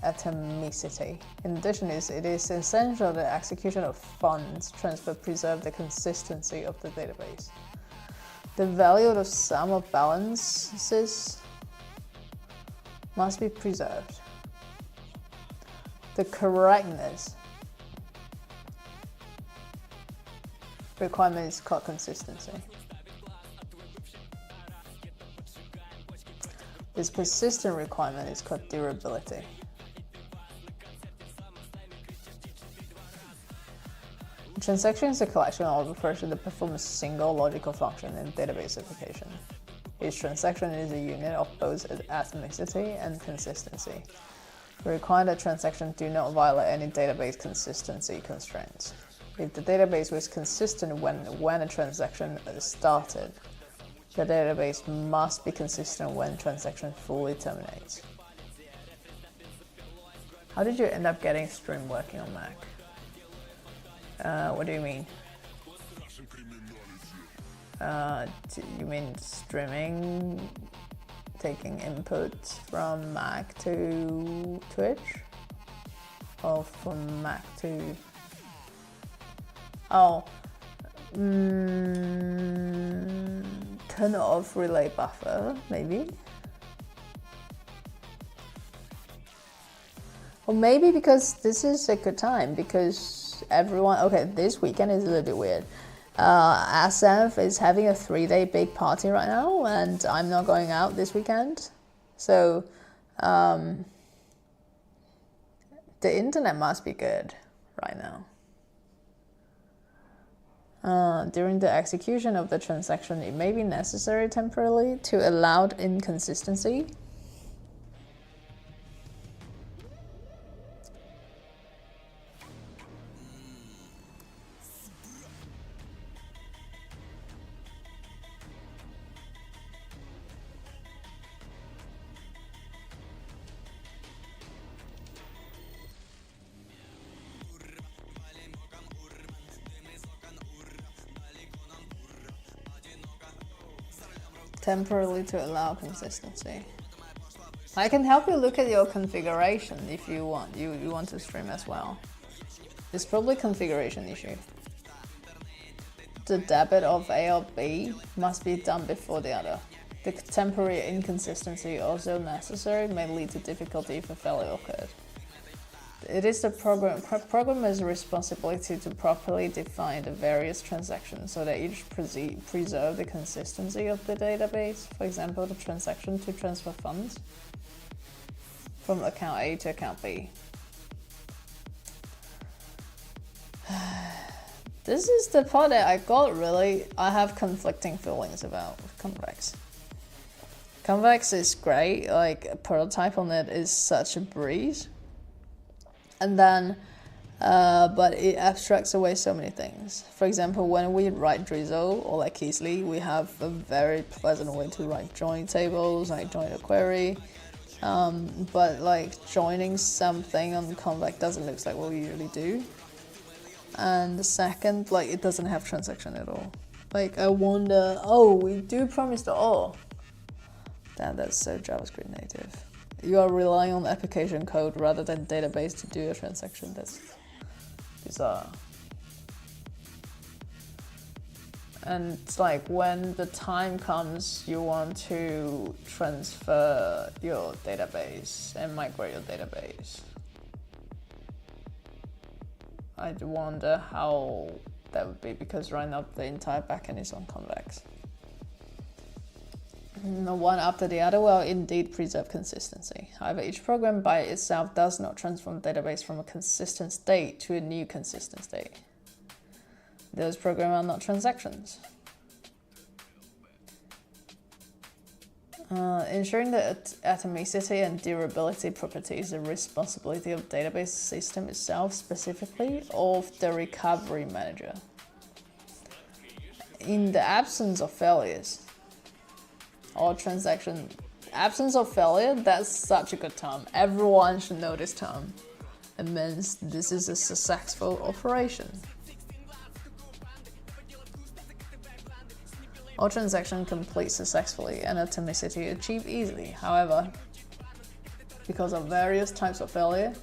atomicity. In addition, it is essential that execution of funds transfer preserve the consistency of the database. The value of the sum of balances must be preserved. The correctness requirement is called consistency. This persistent requirement is called durability. A transaction is a collection of operations that perform a single logical function in a database application. Each transaction is a unit of both atomicity and consistency. We require that transactions do not violate any database consistency constraints. If the database was consistent when a transaction started, the database must be consistent when transaction fully terminates. How did you end up getting Stream working on Mac? What do you mean? You mean streaming, taking input from Mac to Twitch? Or from Mac to... Oh. Turn off relay buffer, maybe? Or maybe because this is a good time, because everyone... Okay, this weekend is a little bit weird. SF is having a 3-day big party right now, and I'm not going out this weekend. So, the internet must be good right now. During the execution of the transaction, it may be necessary temporarily to allow inconsistency. Temporarily to allow consistency. I can help you look at your configuration if you want. You want to stream as well. It's probably configuration issue. The debit of A or B must be done before the other. The temporary inconsistency, also necessary, may lead to difficulty if a failure occurred. It is the programmer's responsibility to properly define the various transactions so that each preserve the consistency of the database. For example, the transaction to transfer funds from account A to account B. This is the part that I have conflicting feelings about Convex. Convex is great, like a prototype on it is such a breeze. And then, but it abstracts away so many things. For example, when we write Drizzle or like Easily, we have a very pleasant way to write join tables, like join a query. But like joining something on Convex doesn't look like what we usually do. And the second, like it doesn't have transaction at all. Like I wonder, oh, we do promise the all. Damn, that's so JavaScript native. You are relying on application code rather than database to do a transaction. That's bizarre. And it's like when the time comes, you want to transfer your database and migrate your database. I wonder how that would be, because right now the entire backend is on Convex. One after the other will indeed preserve consistency. However, each program by itself does not transform the database from a consistent state to a new consistent state. Those programs are not transactions. Ensuring the atomicity and durability property is the responsibility of the database system itself, specifically of the recovery manager. In the absence of failures, or absence of failure, that's such a good term. Everyone should know this term. It means this is a successful operation. All transaction complete successfully and atomicity achieved easily. However, because of various types of failure,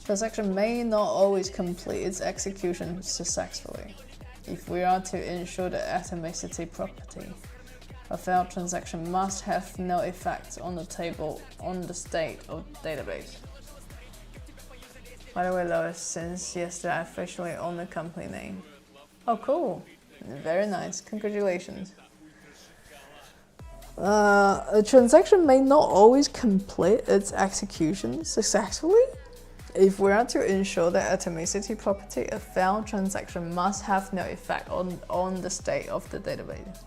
transaction may not always complete its execution successfully. If we are to ensure the atomicity property, a failed transaction must have no effect on the table on the state of the database. By the way, Lois, since yesterday I officially own the company name. Oh, cool. Very nice. Congratulations. A transaction may not always complete its execution successfully. If we are to ensure the atomicity property, a failed transaction must have no effect on the state of the database.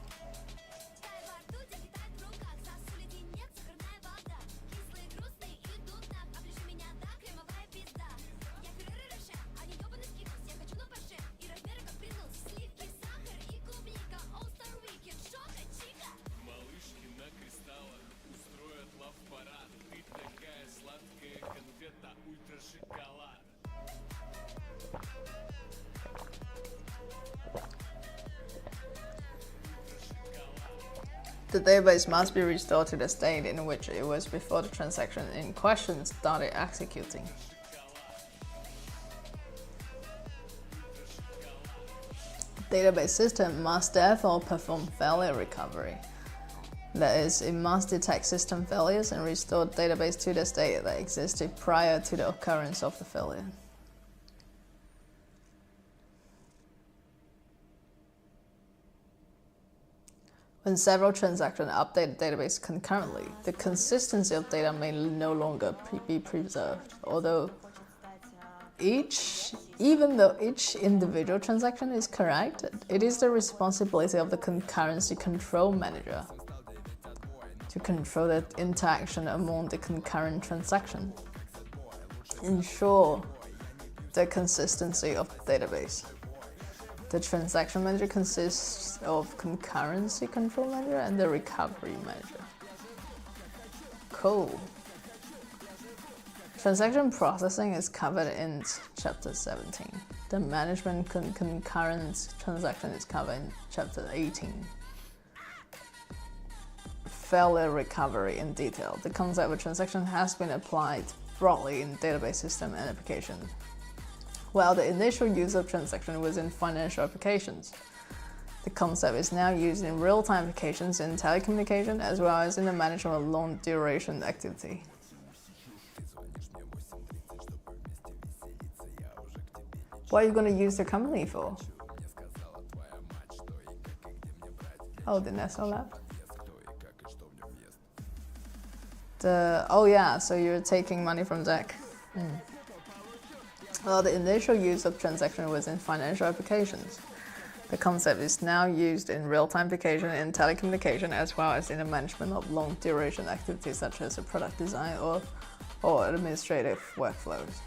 The database must be restored to the state in which it was before the transaction in question started executing. The database system must therefore perform failure recovery. That is, it must detect system failures and restore the database to the state that existed prior to the occurrence of the failure. When several transactions update the database concurrently, the consistency of data may no longer be preserved, even though each individual transaction is correct, it is the responsibility of the concurrency control manager to control the interaction among the concurrent transactions. Ensure the consistency of the database. The transaction manager consists of concurrency control manager and the recovery manager. Cool. Transaction processing is covered in chapter 17. The management concurrent transaction is covered in chapter 18. Failure recovery in detail. The concept of transaction has been applied broadly in database system and applications. While the initial use of transaction was in financial applications, The concept is now used in real-time applications in telecommunication as well as in the management of long-duration activity. What are you going to use the company for? Oh, the Nestle Lab. Oh yeah, so you're taking money from Zach. Well, the initial use of transaction was in financial applications. The concept is now used in real-time application in telecommunication as well as in the management of long-duration activities such as product design or administrative workflows.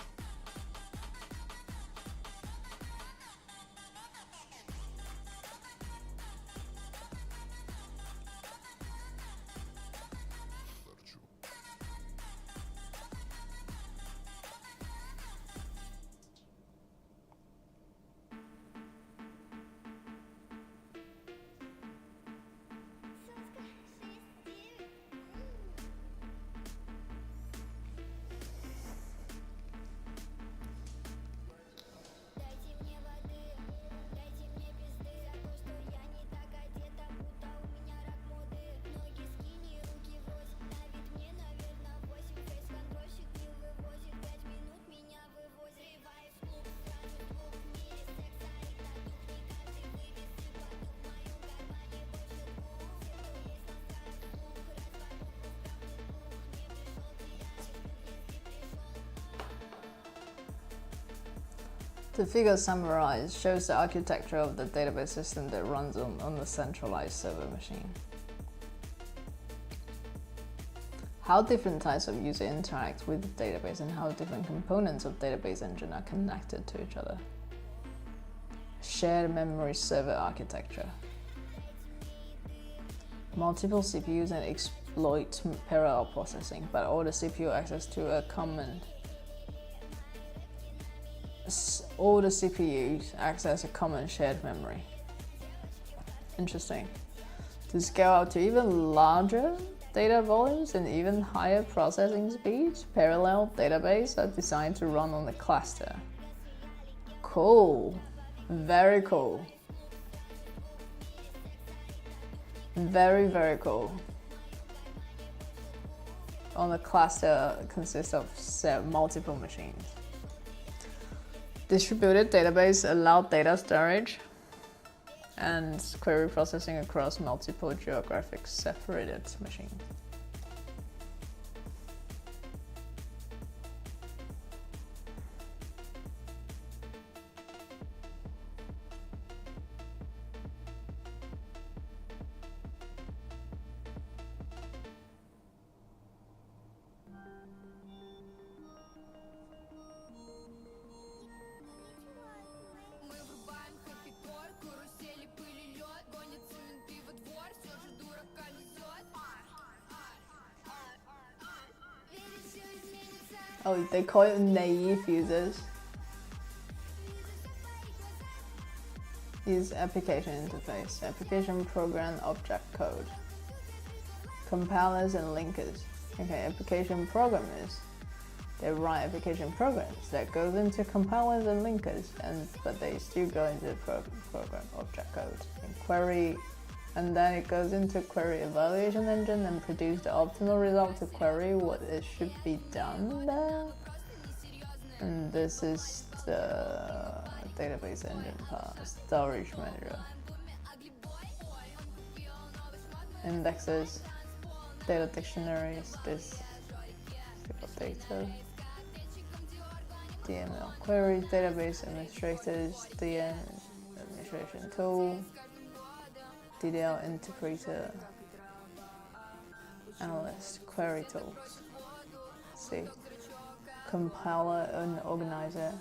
The figure summarized shows the architecture of the database system that runs on the centralized server machine. How different types of users interact with the database and how different components of database engine are connected to each other. Shared memory server architecture. Multiple CPUs and exploit parallel processing, but all the CPU access to a common all the CPUs access a common shared memory. Interesting. To scale out to even larger data volumes and even higher processing speeds, parallel databases are designed to run on the cluster. Cool. Very cool. Very, very cool. On the cluster consists of multiple machines. Distributed database allow data storage and query processing across multiple geographic separated machines. Oh, they call it naive users. Use application interface, application program object code, compilers and linkers. Okay, application programmers, they write application programs that goes into compilers and linkers, but they still go into program object code and query. And then it goes into query evaluation engine and produce the optimal result to query what it should be done there. And this is the database engine part, storage manager. Indexes, data dictionaries, this data, DML queries, database administrators, DM administration tool, DDL integrator, analyst, query tools. See, compiler and organizer,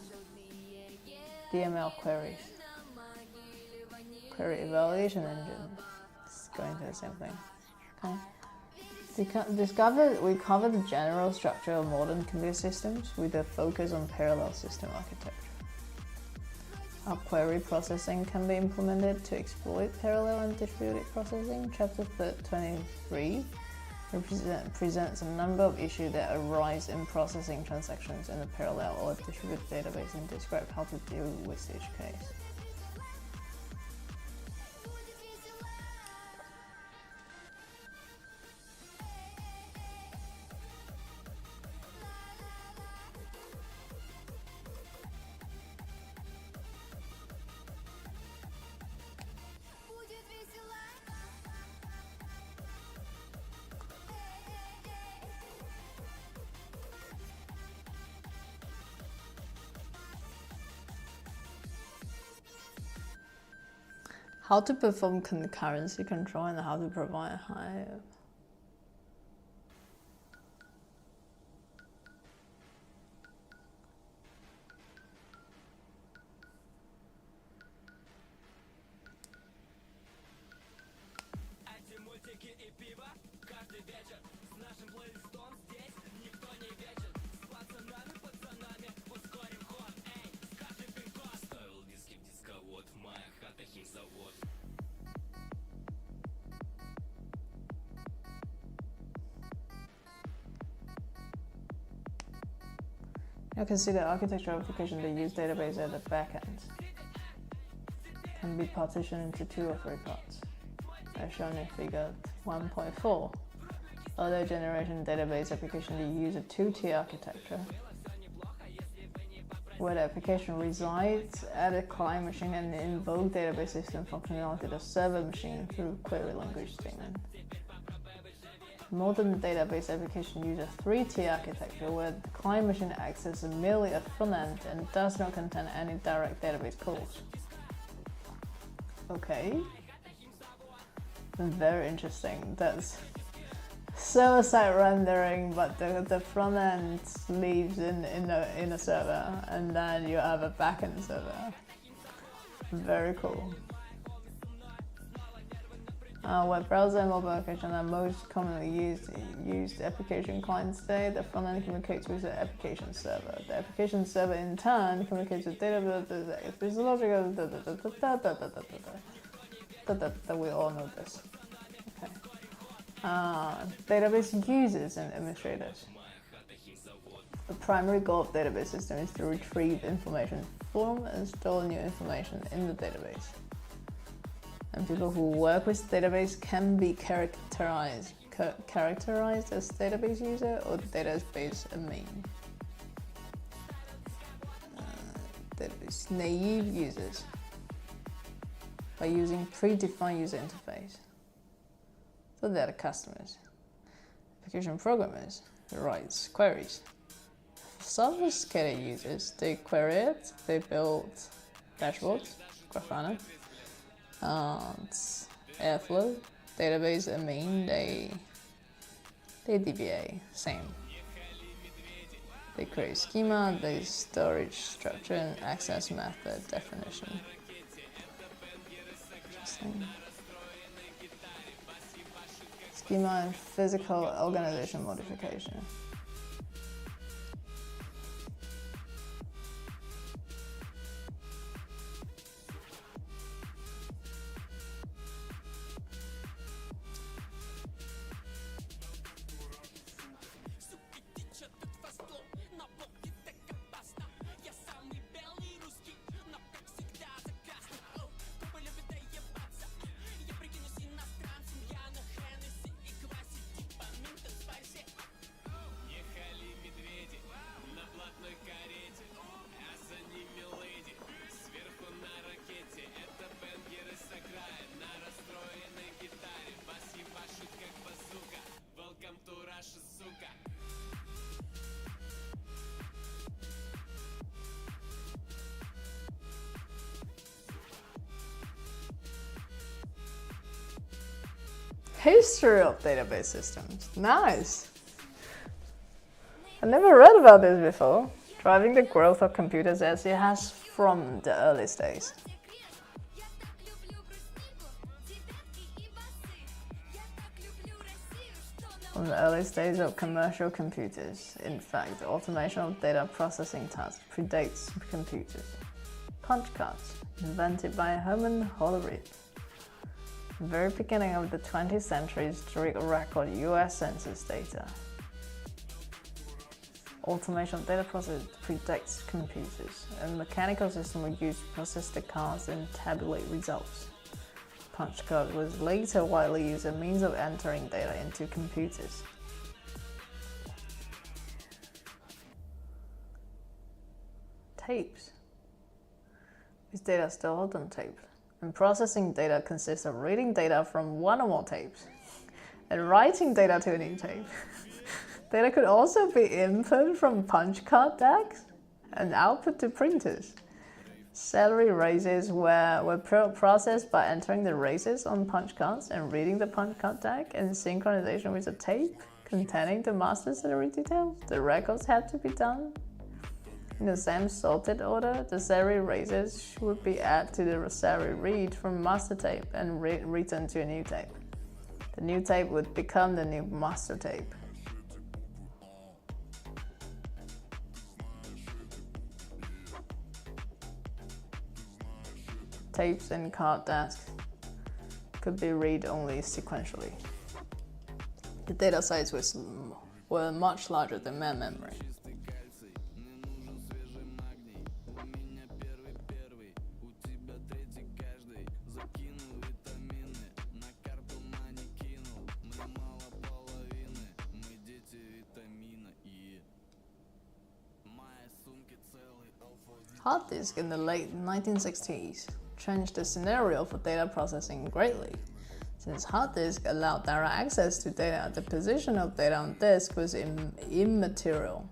DML queries, query evaluation engine. It's going to the same thing. Okay. We covered the general structure of modern computer systems with a focus on parallel system architecture. How query processing can be implemented to exploit parallel and distributed processing. Chapter 23 presents a number of issues that arise in processing transactions in a parallel or distributed database and describe how to deal with each case. How to perform concurrency control and how to provide high. You can see the architectural application that use database at the backend can be partitioned into 2 or 3 parts, as shown in figure 1.4. Other generation database application that use a 2-tier architecture, where the application resides at a client machine and invoke database system functionality to the server machine through query language statement. Modern database application use a 3-tier architecture where the client machine acts as merely a front end and does not contain any direct database calls. Okay. Very interesting. That's server-side rendering, but the front end lives in a server, and then you have a backend server. Very cool. Web browser and mobile application are most commonly used application clients today. The front end communicates with the application server. The application server in turn communicates with database, physiological, we all know this. Okay. Database users and administrators. The primary goal of database system is to retrieve information from and store new information in the database. And people who work with database can be characterized as database user or database admin. Database naive users by using predefined user interface. So they're the customers. Application programmers write queries. Sophisticated users, they query it, they build dashboards, Grafana, Airflow, database admin, they DBA, same. They create schema, they storage structure and access method definition. Interesting. Schema and physical organization modification. History of database systems. Nice. I never read about this before. Driving the growth of computers as it has from the earliest days. From the earliest days of commercial computers, in fact, the automation of data processing tasks predates computers. Punch cards, invented by Herman Hollerith. The very beginning of the 20th century to record US census data. Automation of data processing predates computers, and mechanical system were used to process the cards and tabulate results. Punch card was later widely used as a means of entering data into computers. Tapes. Is data stored on tape? And processing data consists of reading data from one or more tapes and writing data to a new tape. Data could also be input from punch card decks and output to printers. Salary raises were processed by entering the raises on punch cards and reading the punch card tag in synchronization with the tape containing the master salary details. The records had to be done in the same sorted order. The salary raises would be added to the salary read from master tape and written to a new tape. The new tape would become the new master tape. Tapes and card disks could be read only sequentially. The data size were much larger than main memory. Hard disk in the late 1960s changed the scenario for data processing greatly. Since hard disk allowed direct access to data, the position of data on disk was immaterial,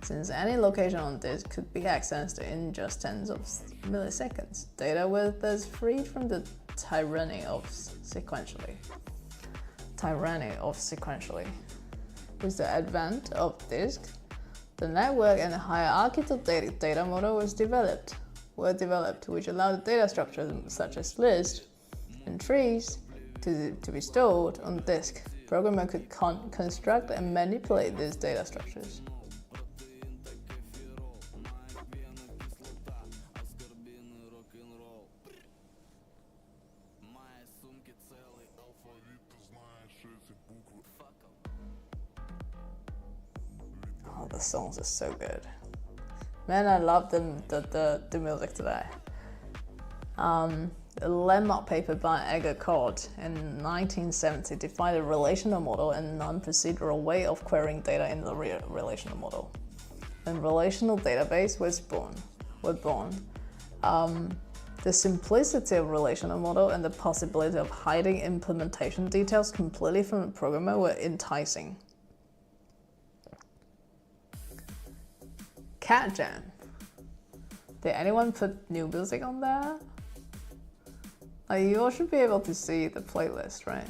since any location on disk could be accessed in just tens of milliseconds. Data was thus freed from the tyranny of sequentially. With the advent of disk, the network and hierarchical data model were developed, which allowed data structures such as lists and trees to be stored on disk. Programmer could construct and manipulate these data structures. Oh, the songs are so good. Man, I love the music today. A landmark paper by Edgar Cort in 1970 defined a relational model and non-procedural way of querying data in the relational model. When relational database were born, the simplicity of relational model and the possibility of hiding implementation details completely from the programmer were enticing. Cat Jam. Did anyone put new music on there? You all should be able to see the playlist, right?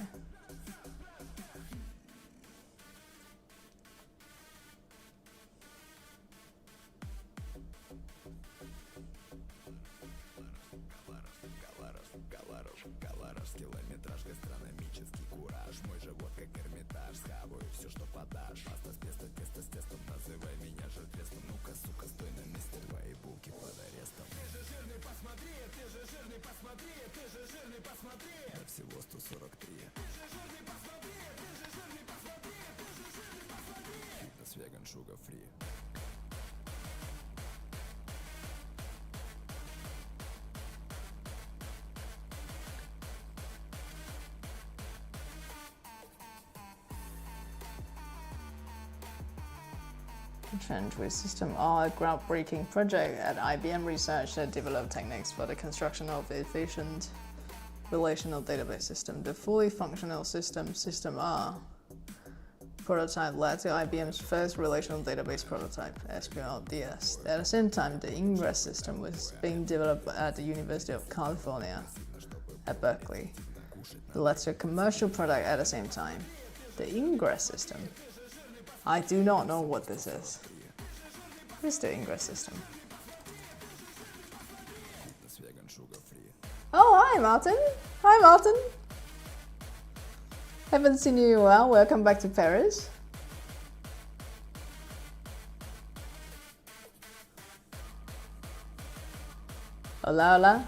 Vegan sugar free. Trend with System R, a groundbreaking project at IBM Research that developed techniques for the construction of efficient relational database system. The fully functional system, System R prototype led to IBM's first relational database prototype, SQL-DS. At the same time, the Ingress system was being developed at the University of California at Berkeley. It led to a commercial product at the same time. The Ingress system. I do not know what this is. What is the Ingress system? Oh, hi Martin. Hi Martin. Haven't seen you in a while. Welcome back to Paris. Hola,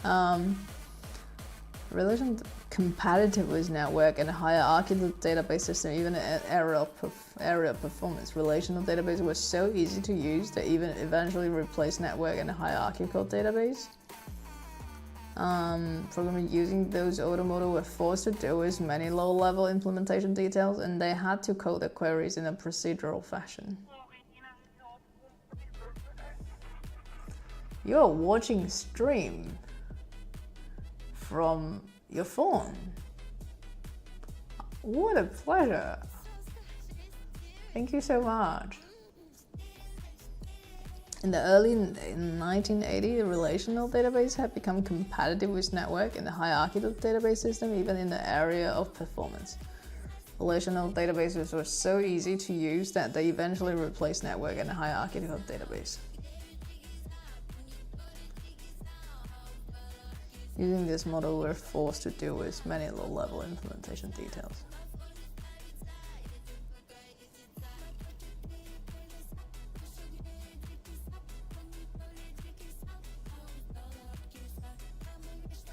hola. Relation compatible with network and hierarchical database system, even at area performance. Relational database was so easy to use that even eventually replaced network and hierarchical database. Programmers using those older models were forced to deal with many low-level implementation details, and they had to code the queries in a procedural fashion. You're watching stream from your phone. What a pleasure. Thank you so much. In the early 1980s, the relational database had become competitive with network and the hierarchical database system, even in the area of performance. Relational databases were so easy to use that they eventually replaced network and the hierarchical database. Using this model, we're forced to deal with many low-level implementation details.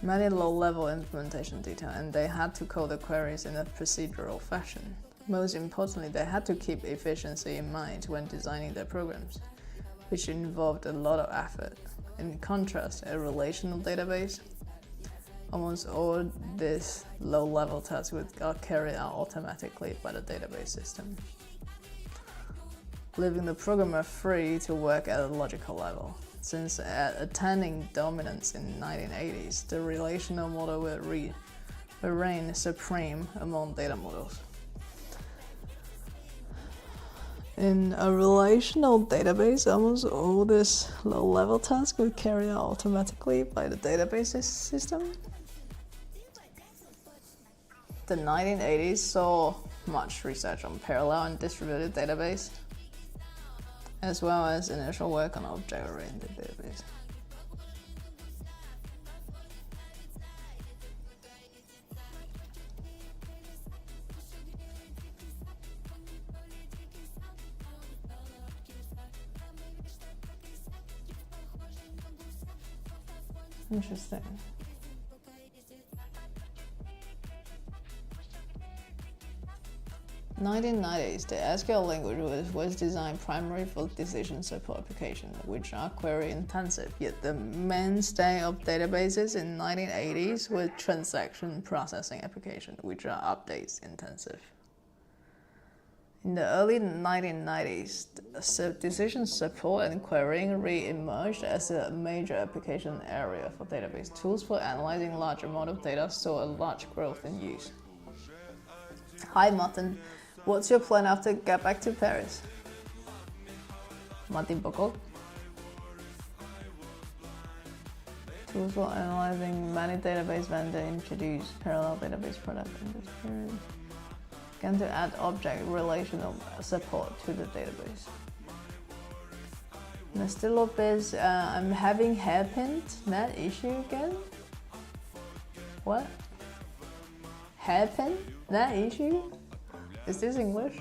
Many low-level implementation detail, and they had to code the queries in a procedural fashion. Most importantly, they had to keep efficiency in mind when designing their programs, which involved a lot of effort. In contrast, a relational database, almost all these low-level tasks are carried out automatically by the database system, leaving the programmer free to work at a logical level. Since attaining dominance in the 1980s, the relational model will reign supreme among data models. In a relational database, almost all these low-level tasks are carried out automatically by the database system. The 1980s saw much research on parallel and distributed database, as well as initial work on object-oriented database. Interesting. 1990s, the SQL language was designed primarily for decision support applications, which are query intensive. Yet the mainstay of databases in 1980s was transaction processing applications, which are updates intensive. In the early 1990s, decision support and querying re-emerged as a major application area for database. Tools for analyzing large amount of data saw a large growth in use. Hi Martin, what's your plan after get back to Paris? Martin Boko. Tools for analyzing many database vendors introduced parallel database product in this period. Began to add object relational support to the database. Mr. Lopez, I'm having hairpin net issue again? What? Hairpin net issue? Is this English?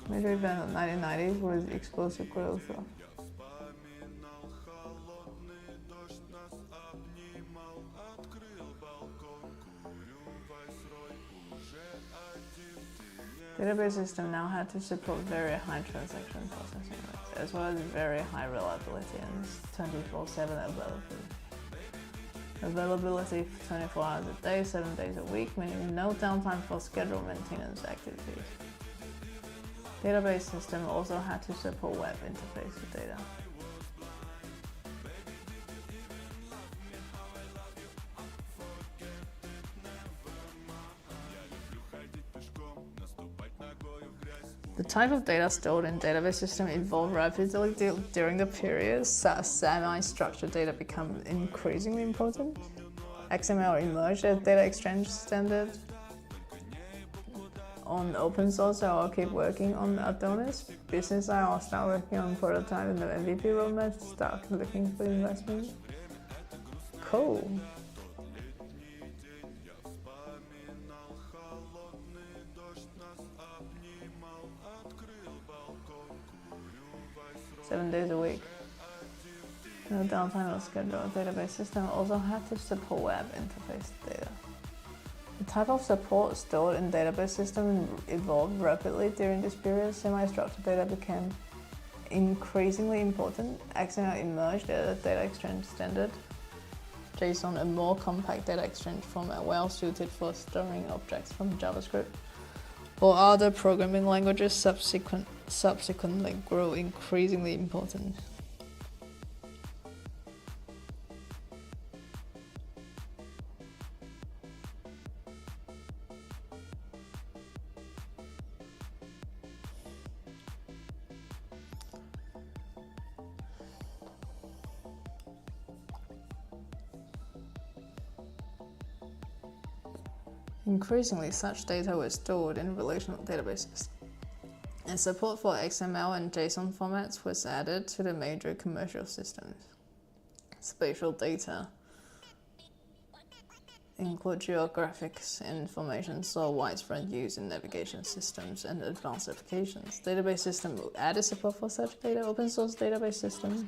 Major event of the 1990s was explosive growth. Database system now had to support very high transaction processing rates, as well as very high reliability and 24/7 availability. Availability 24 hours a day, 7 days a week, meaning no downtime for scheduled maintenance activities. Database system also had to support web interface with data. The type of data stored in database system evolved rapidly during the period. Semi-structured data became increasingly important. XML emerged as data exchange standard. On open source, I will keep working on Adonis. Business, I will start working on prototype and the MVP roadmap, start looking for investment. Cool. Seven days a week. No downtime or schedule. Database system also had to support web interface data. The type of support stored in database system evolved rapidly during this period. Semi-structured data became increasingly important. XML emerged as a data exchange standard. JSON, a more compact data exchange format well suited for storing objects from JavaScript or other programming languages subsequently grow increasingly important. Increasingly, such data was stored in relational databases, and support for XML and JSON formats was added to the major commercial systems. Spatial data include geographics information saw widespread use in navigation systems and advanced applications. Database system added support for such data. Open source database system.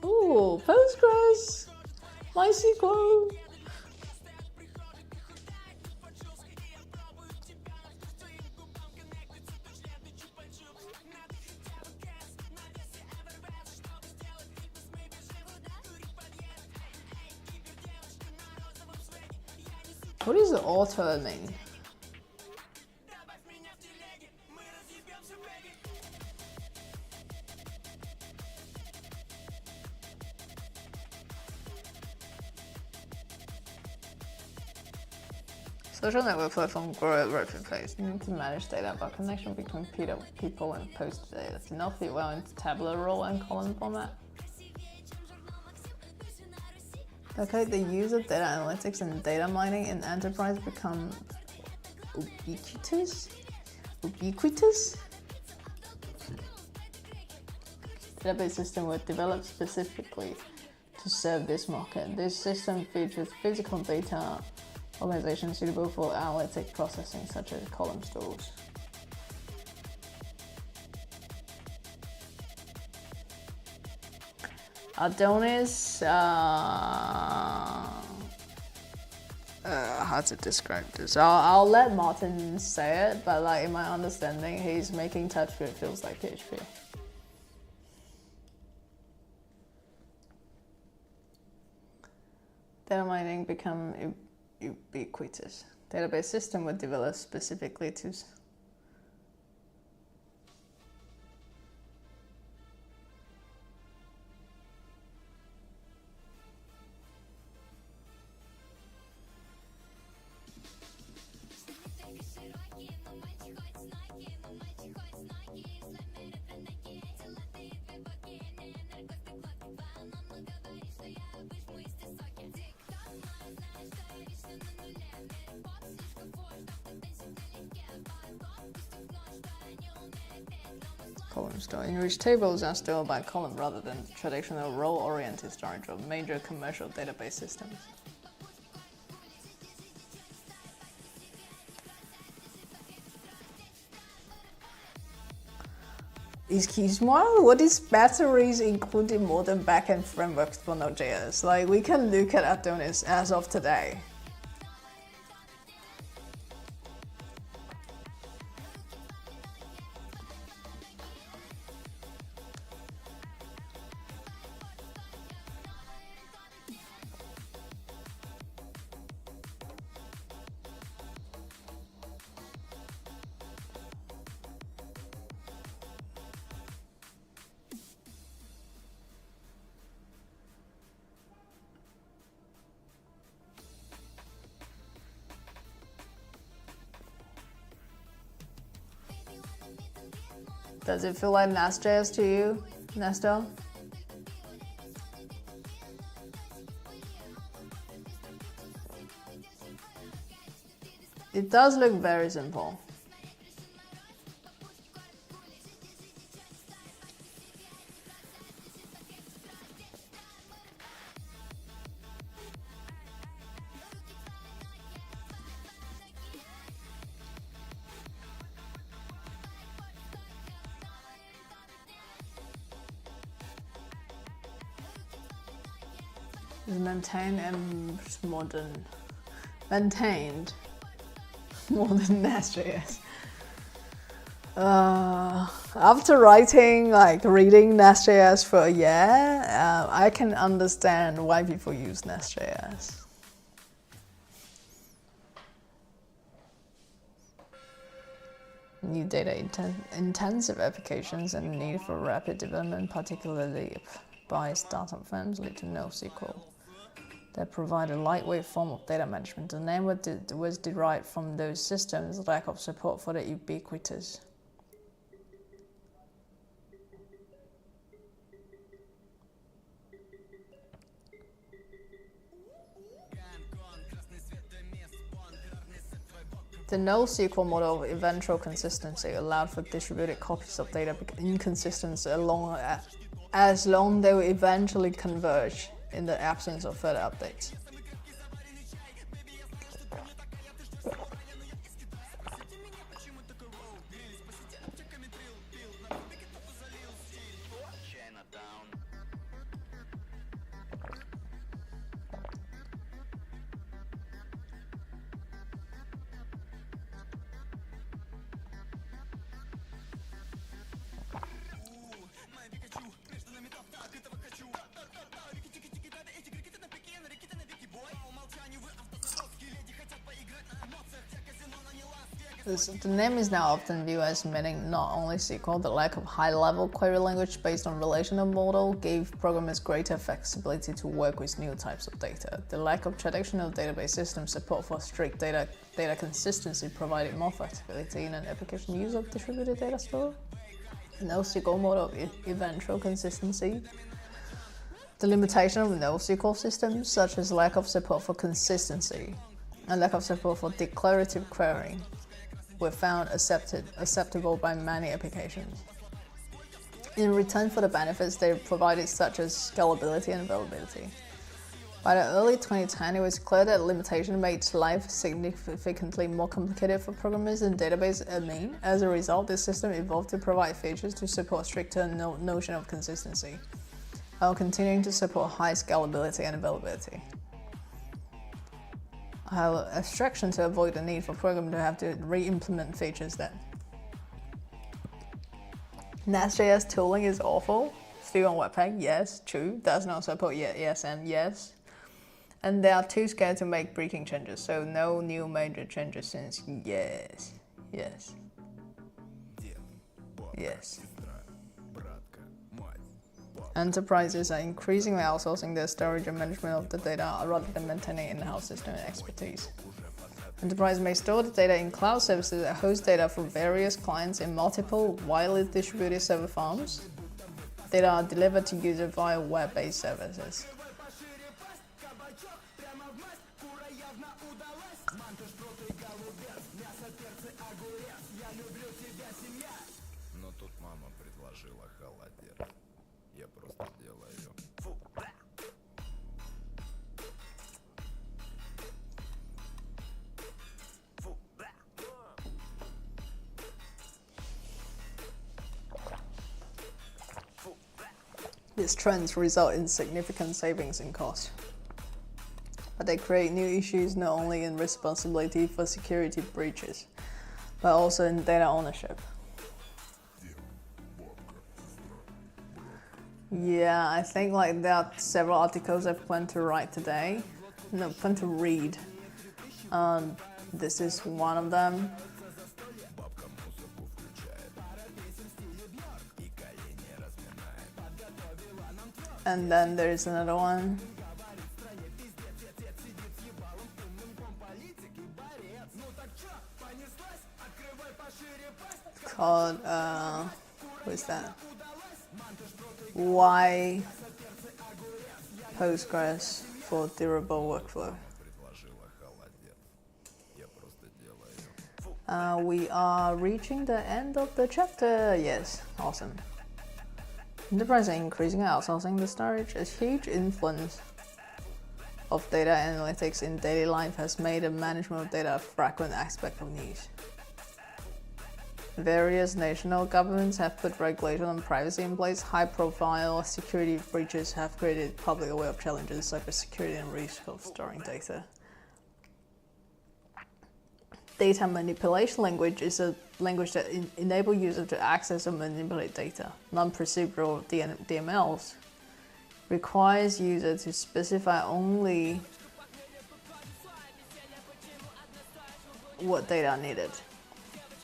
Ooh, Postgres, MySQL. What is the author mean? Social network platform grow at rapid pace. You need to manage data about connection between people and post data. Do not fit well into tabular row and column format. Okay, the use of data analytics and data mining in enterprise become ubiquitous. Database system were developed specifically to serve this market. This system features physical data organization suitable for analytic processing, such as column stores. Adonis, how to describe this? I'll let Martin say it, but like in my understanding, he's making TypeScript feels like PHP. Data mining become ubiquitous. Database system were developed specifically to column store, in which tables are stored by column rather than traditional row-oriented storage of major commercial database systems. Excuse me, what is batteries including modern backend frameworks for Node.js? Like, we can look at Adonis as of today. Does it feel like Nest.js to you, Nesto? It does look very simple. Is maintained and modern. Maintained more than Nest.js. After writing, like reading Nest.js for a year, I can understand why people use Nest.js. New data-intensive applications and the need for rapid development, particularly by startup firms, lead to NoSQL. That provide a lightweight form of data management. The name was derived from those systems' lack of support for the ubiquitous. The NoSQL model of eventual consistency allowed for distributed copies of data inconsistent as long they will eventually converge in the absence of further updates. The name is now often viewed as meaning not only SQL. The lack of high-level query language based on relational model gave programmers greater flexibility to work with new types of data. The lack of traditional database system support for strict data consistency provided more flexibility in an application use of distributed data store. The NoSQL model of eventual consistency. The limitation of NoSQL systems, such as lack of support for consistency and lack of support for declarative querying, were found acceptable by many applications. In return for the benefits they provided, such as scalability and availability. By the early 2010s, it was clear that limitation made life significantly more complicated for programmers and database admin. As a result, this system evolved to provide features to support stricter notion of consistency, while continuing to support high scalability and availability. Abstraction to avoid the need for programmers to have to re-implement features that Nest.js tooling is awful. Still on Webpack, yes, true. Does not support yet, ESM, yes. And they are too scared to make breaking changes, so no new major changes since yes. Enterprises are increasingly outsourcing their storage and management of the data rather than maintaining in-house system and expertise. Enterprise may store the data in cloud services that host data for various clients in multiple widely distributed server farms. Data are delivered to users via web-based services. Но тут мама предложила холодец. Я просто делаю. These trends result in significant savings in cost, but they create new issues not only in responsibility for security breaches, but also in data ownership. Yeah, I think like there are several articles I plan to write today. No, plan to read. This is one of them. And then there's another one. Called, what is that? Why Postgres for durable workflow. We are reaching the end of the chapter. Yes, awesome. Enterprises are increasingly outsourcing the storage. A huge influence of data analytics in daily life has made the management of data a frequent aspect of news. Various national governments have put regulation on privacy in place. High-profile security breaches have created public aware of challenges such as security and risk of storing data. data manipulation language is a language that enables users to access and manipulate data. Non-procedural DMLs requires users to specify only what data are needed.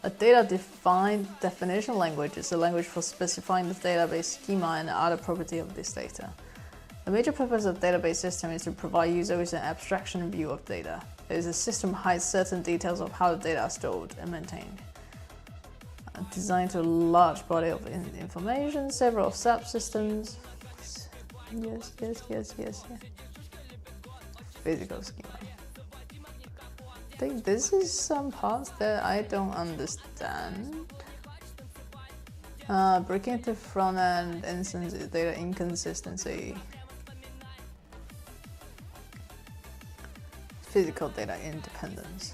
A data-defined definition language is a language for specifying the database schema and other property of this data. The major purpose of database system is to provide users with an abstraction view of data. It is a system hides certain details of how the data are stored and maintained. Designed to a large body of information, several subsystems. Yes. Physical schema. I think this is some parts that I don't understand. Breaking into front-end instance data inconsistency. Physical data independence.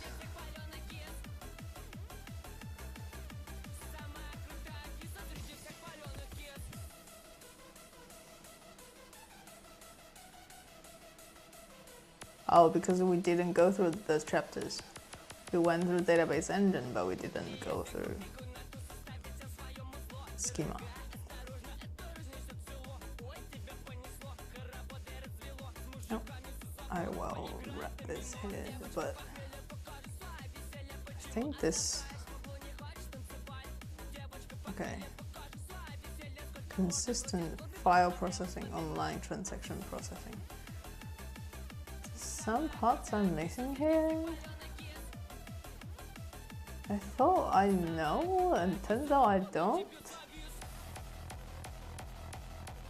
Oh, because we didn't go through those chapters. We went through database engine, but we didn't go through schema. No, I will wrap this here, but I think this. Okay. Consistent file processing, online transaction processing. Some parts I'm missing here. I thought I know, and turns out I don't.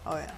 Oh yeah.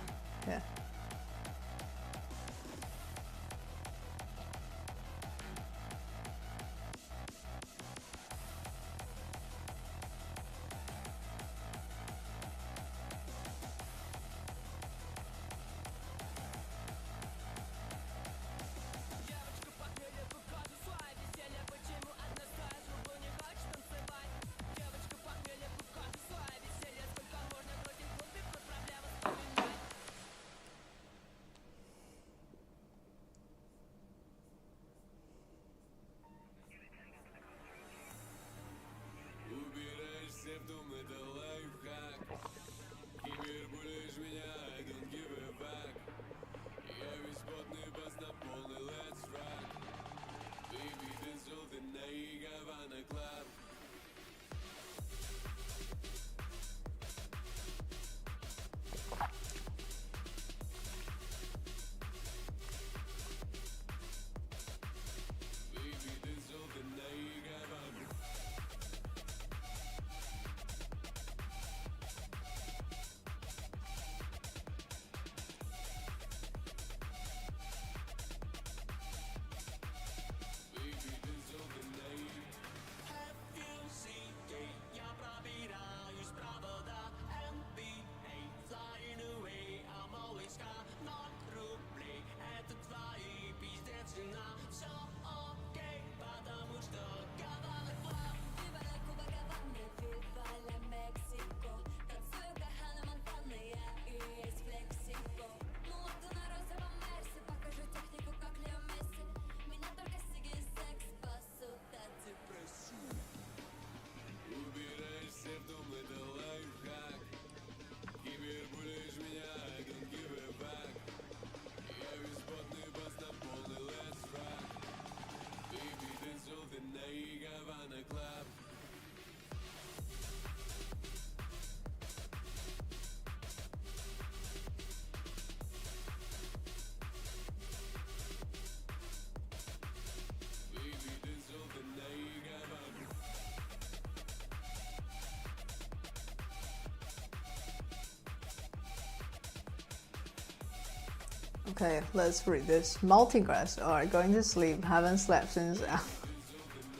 Okay, let's read this. Multigrass. Alright, going to sleep. Haven't slept since.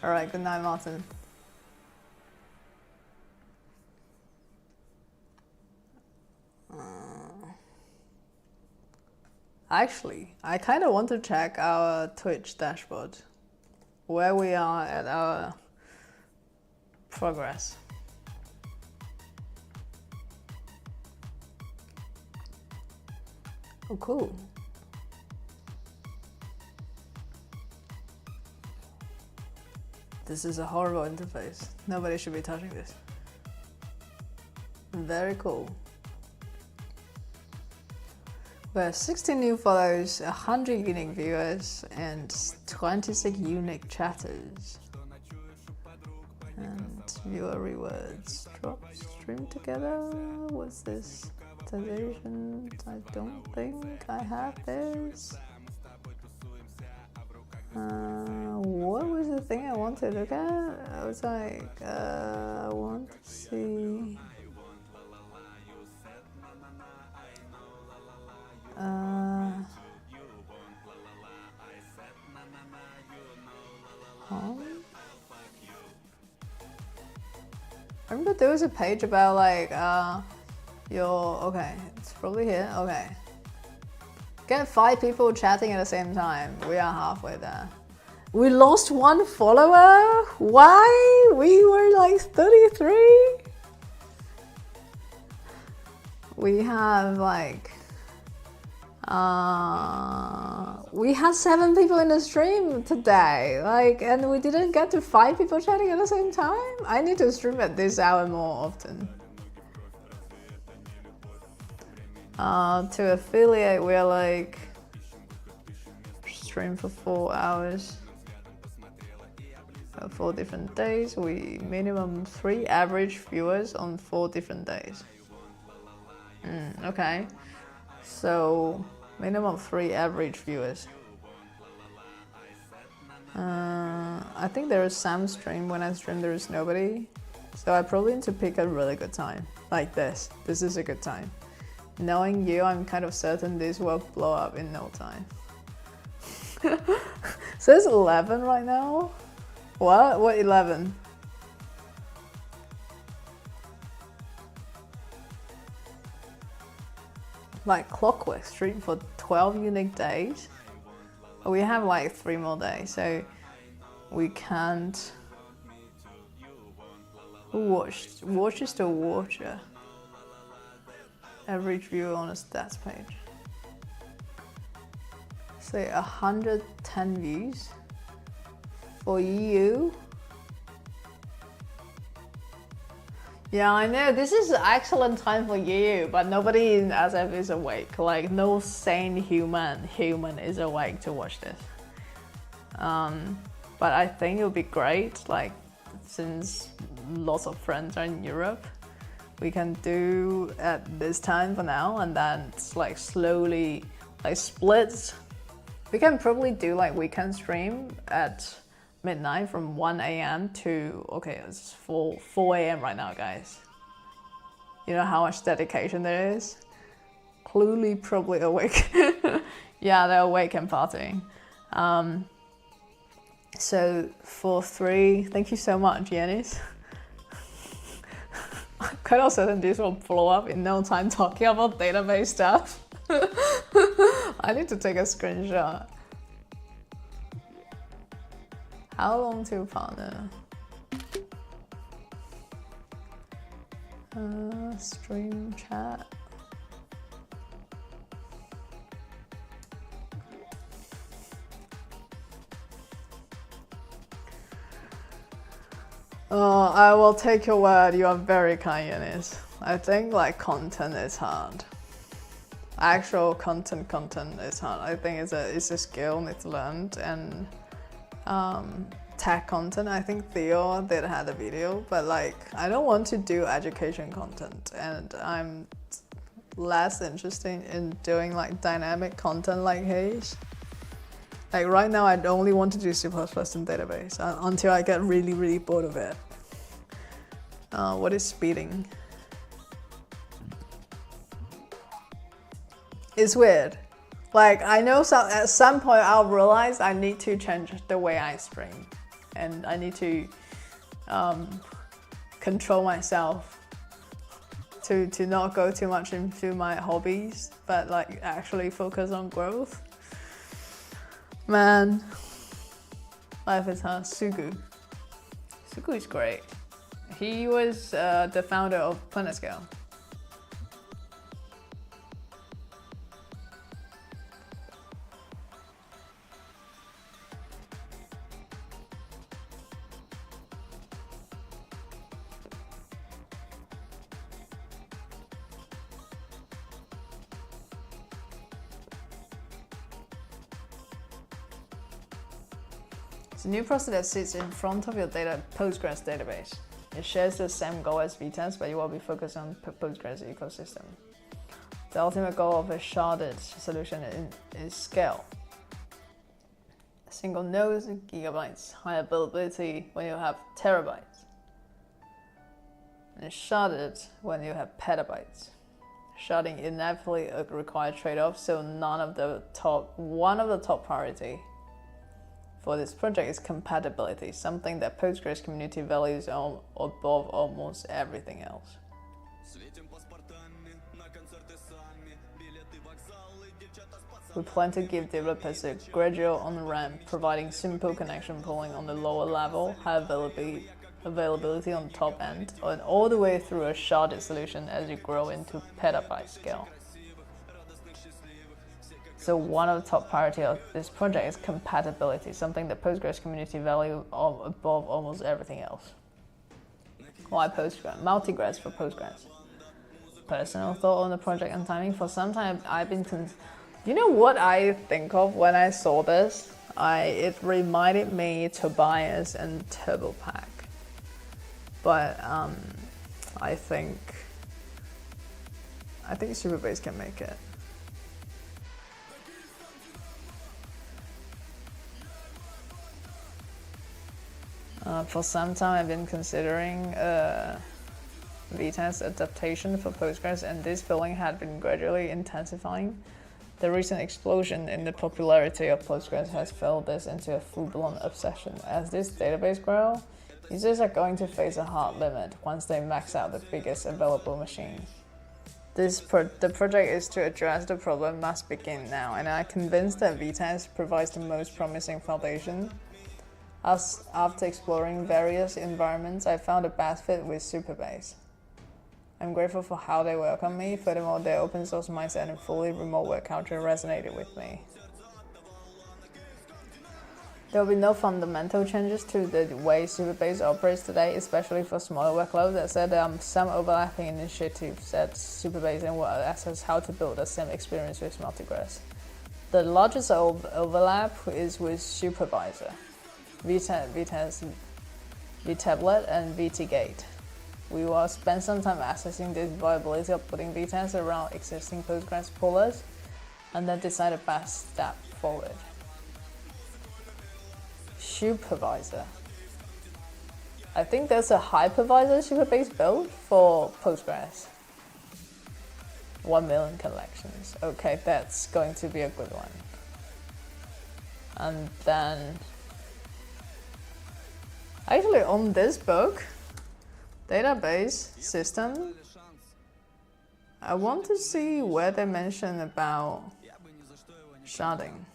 Alright, good night, Martin. Actually, I kind of want to check our Twitch dashboard, where we are at our progress. Oh, cool. This is a horrible interface. Nobody should be touching this. Very cool. We have 16 new follows, 100 unique viewers, and 26 unique chatters. And viewer rewards. Drop stream together. What's this? Monetization? I don't think I have this. What was the thing I wanted to look at? I was like, I want to see. I remember there was a page about like okay, it's probably here. Okay, get 5 people chatting at the same time. We are halfway there. We lost 1 follower. Why? We were like 33. We have like we had 7 people in the stream today, like, and we didn't get to 5 people chatting at the same time. I need to stream at this hour more often. To affiliate, we're like stream for 4 hours, 4 different days. We minimum 3 average viewers on 4 different days. Okay, so minimum 3 average viewers. I think there is some stream. When I stream there is nobody, so I probably need to pick a really good time like this. This is a good time. Knowing you, I'm kind of certain this will blow up in no time. So it's 11 right now. What 11? Like clockwork stream for 12 unique days. We have like 3 more days, so we can't. Watches the watcher. Average viewer on a stats page. Say 110 views for you. Yeah, I know, this is an excellent time for you, but nobody in SF is awake. Like, no sane human is awake to watch this. But I think it would be great, like, since lots of friends are in Europe, we can do at this time for now, and then it's like slowly, like, splits. We can probably do like weekend stream at midnight from 1 a.m. to, okay, it's 4 a.m. right now, guys. You know how much dedication there is? Clearly probably awake. Yeah, they're awake and partying. So for 3, thank you so much, Yanis. I'm kind of certain this will blow up in no time talking about database stuff. I need to take a screenshot. How long to partner? Stream chat. I will take your word. You are very kind, Yanis. I think like content is hard. Actual content is hard. I think it's a skill it's learned, and tech content, I think Theo did have a video, but like I don't want to do education content, and I'm less interested in doing like dynamic content like his. Like right now I only want to do C++ and database until I get really bored of it. What is speeding? It's weird. Like, I know at some point I'll realize I need to change the way I stream, and I need to control myself to not go too much into my hobbies, but like actually focus on growth. Man, life is hard. Sugu is great. He was the founder of PlanetScale. The new process sits in front of your Postgres database. It shares the same goal as VTest, but you will be focused on Postgres ecosystem. The ultimate goal of a sharded solution is scale. A single node is gigabytes, high availability when you have terabytes, and sharded when you have petabytes. Sharding inevitably requires trade-offs, so one of the top priority for this project is compatibility, something that Postgres community values above almost everything else. We plan to give developers a gradual on-ramp, providing simple connection pooling on the lower level, high availability on the top end, and all the way through a sharded solution as you grow into petabyte scale. So one of the top priority of this project is compatibility, something the Postgres community value above almost everything else. Why Postgres? Multigres for Postgres. Personal thought on the project and timing. For some time, I've been you know what I think of when I saw this? It reminded me Tobias and TurboPack. But I think Supabase can make it. For some time, I've been considering VTest adaptation for Postgres, and this feeling had been gradually intensifying. The recent explosion in the popularity of Postgres has filled this into a full-blown obsession. As this database grows, users are going to face a hard limit once they max out the biggest available machine. The project is to address the problem must begin now, and I'm convinced that VTest provides the most promising foundation. After exploring various environments, I found a best fit with Supabase. I'm grateful for how they welcomed me. Furthermore, their open source mindset and fully remote work culture resonated with me. There will be no fundamental changes to the way Supabase operates today, especially for smaller workloads. That said, there are some overlapping initiatives at Supabase and will assess how to build the same experience with Multigres. The largest overlap is with Supervisor, VTest, VTablet, and VTGate. We will spend some time assessing the viability of putting VTest around existing Postgres poolers and then decide the best step forward. Supervisor. I think there's a hypervisor Supabase build for Postgres. 1 million collections. Okay, that's going to be a good one. And then, actually on this book, database system, I want to see where they mention about sharding.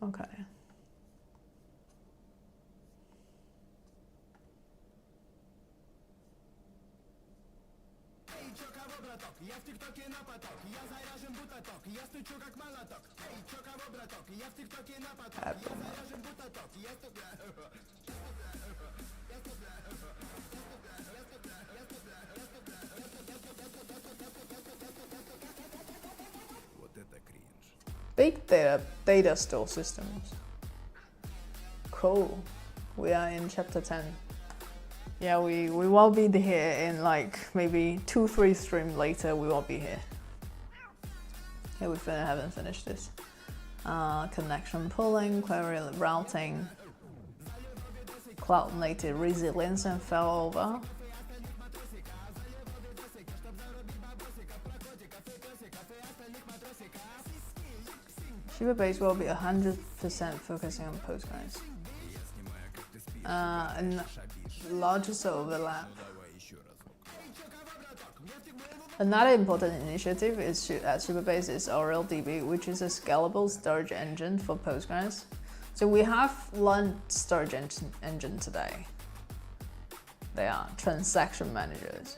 Okay. Вот это кринж. Big data store systems. Cool. We are in chapter 10. Yeah, we will be here in like maybe 2-3 streams later. We will be here. Yeah, we haven't finished this. Connection pooling, query routing, cloud native resilience and failover. Supabase will be 100% focusing on Postgres. And largest overlap. Another important initiative at Supabase is OrelDB, which is a scalable storage engine for Postgres. So we have learned storage engine today. They are transaction managers.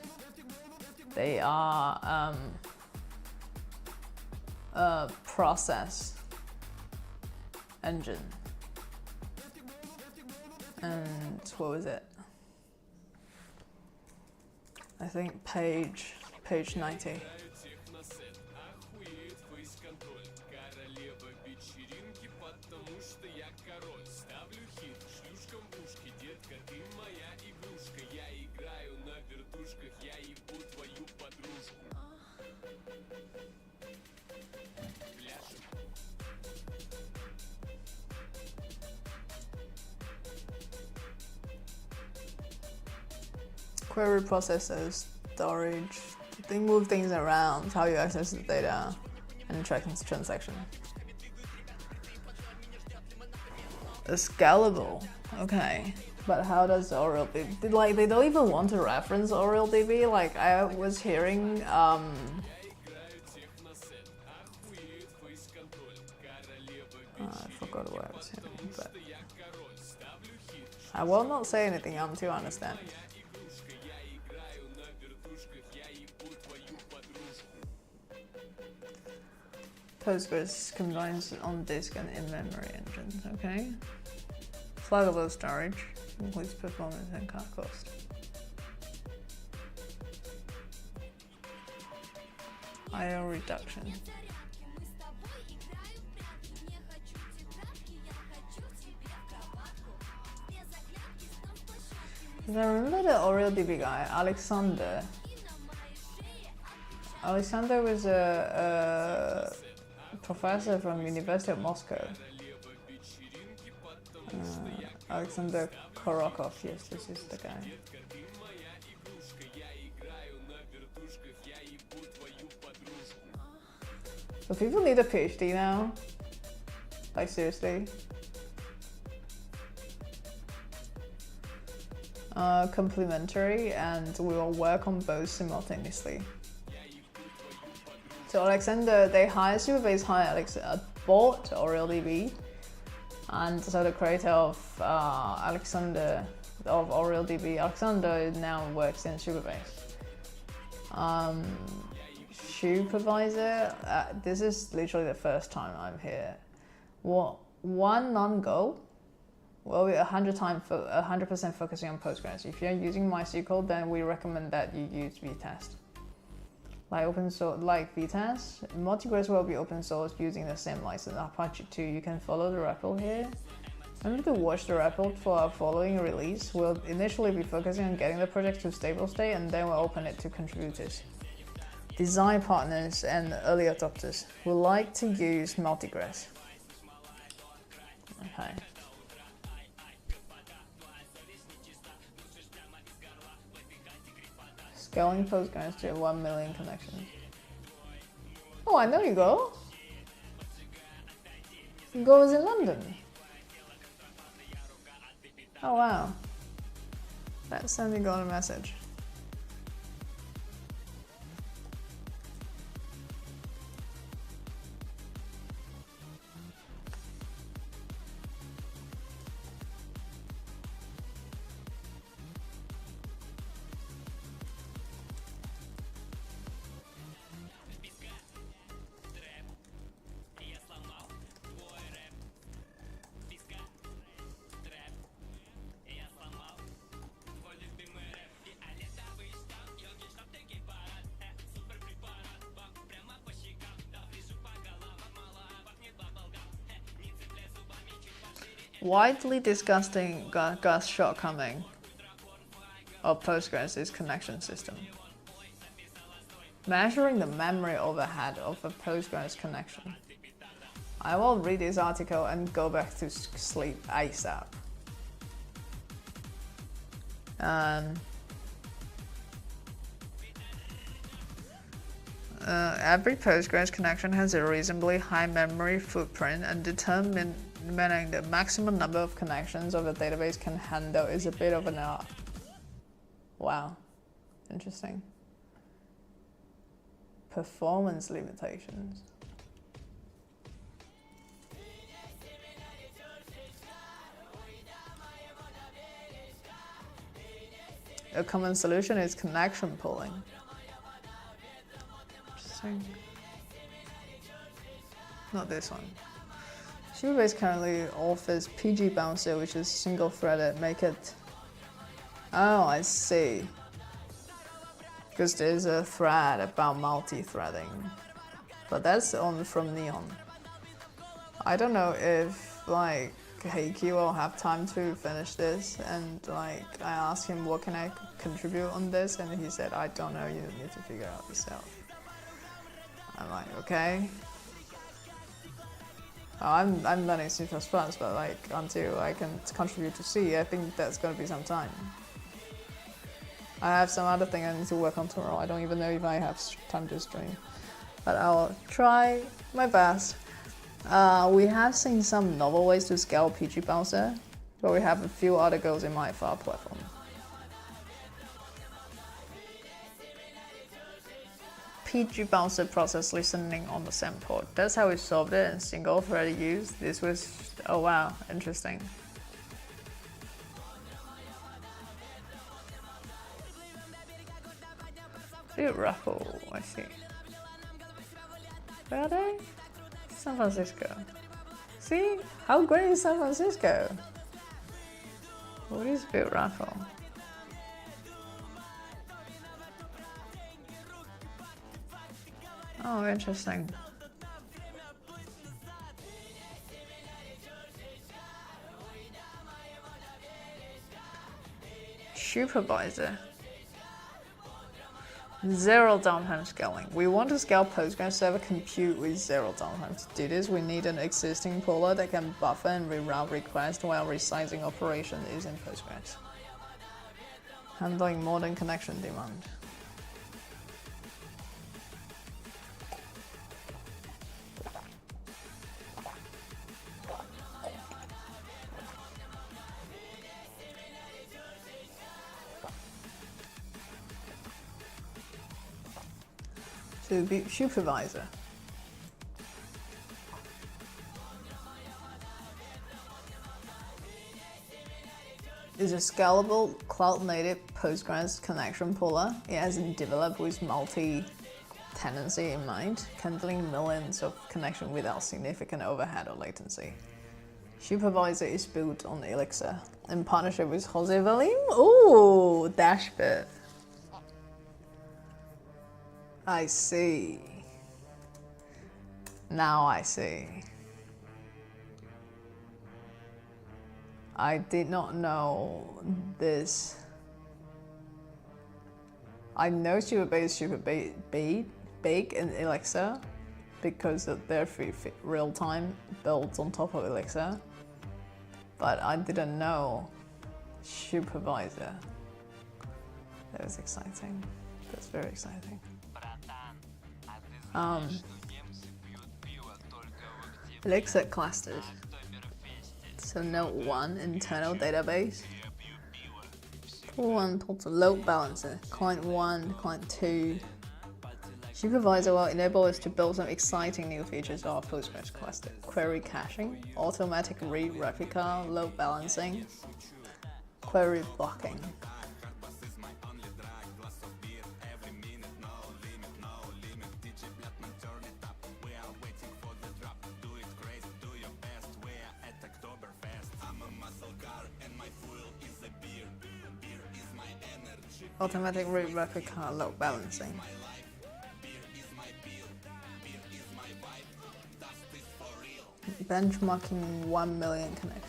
They are a process engine. And what was it? I think page 90. query processors, storage, they move things around, how you access the data, and track transaction. Scalable, okay. But how does OrelDB, like they don't even want to reference OrelDB? Like I was hearing, I forgot what I was hearing, but I will not say anything until I understand. Postgres combines on disk and in-memory engines, okay. Flexible storage includes performance and cost. I/O reduction. I remember the OrelDB guy, Alexander. Alexander was a professor from University of Moscow. Alexander Korokov, yes, this is the guy. So people need a PhD now? Like seriously? Complementary, and we will work on both simultaneously. So Alexander, they hire Superbase bought OrelDB, and so the creator of Alexander of OrelDB, Alexander now works in Superbase. Supervisor, this is literally the first time I'm here. One non-go will be 100% focusing on Postgres. If you're using MySQL, then we recommend that you use VTest. Like open source, like VTest, Multigres will be open source using the same license, Apache 2. You can follow the REPL here. Remember to watch the REPL for our following release. We'll initially be focusing on getting the project to stable state, and then we'll open it to contributors. Design partners and early adopters would like to use Multigres. Okay. Scaling Postgres to 1 million connections. Oh, I know Hugo. Hugo was in London. Oh wow. Let's send Hugo a message. Widely discussing shortcoming of Postgres is connection system. Measuring the memory overhead of a Postgres connection. I will read this article and go back to sleep ASAP. Every Postgres connection has a reasonably high memory footprint, and determining the maximum number of connections of the database can handle is a bit of an art. Wow, interesting. Performance limitations. A common solution is connection pooling. Interesting. Not this one. Superbase currently offers PG Bouncer, which is single-threaded. Make it. Oh, I see. Because there's a thread about multi-threading, but that's on from Neon. I don't know if like Heiki will have time to finish this, and like I asked him what can I contribute on this, and he said I don't know. You need to figure out yourself. I'm like, okay. I'm learning C++, but like until I can contribute to C, I think that's gonna be some time. I have some other thing I need to work on tomorrow. I don't even know if I have time to stream, but I'll try my best. We have seen some novel ways to scale PG Bouncer, but we have a few articles in my file platform. PG Bouncer process listening on the same port. That's how we solved it in single thread use. This was, oh wow, interesting. Ruffle, I see. Where are they? San Francisco. See? How great is San Francisco? What is Build Raffle? Oh, interesting. Supervisor. Zero downtime scaling. We want to scale Postgres server compute with zero downtime. To do this, we need an existing puller that can buffer and reroute requests while resizing operation using Postgres. Handling modern connection demand. To be supervisor. Is a scalable cloud-native Postgres connection puller. It has been developed with multi-tenancy in mind, handling millions of connections without significant overhead or latency. Supervisor is built on Elixir in partnership with Jose Valim. Ooh, Dashbit. I see. Now I see. I did not know this. I know Supabase big in Elixir because of their real-time builds on top of Elixir, but I didn't know Supervisor. That was exciting. That's very exciting. Elixir clusters. So node 1 internal database. Pull 1 pulls a load balancer. Client 1, client 2. Supervisor will enable us to build some exciting new features of our Postgres cluster. Query caching, automatic read replica, load balancing, query blocking. Automatic read replica load balancing. Benchmarking 1 million connections.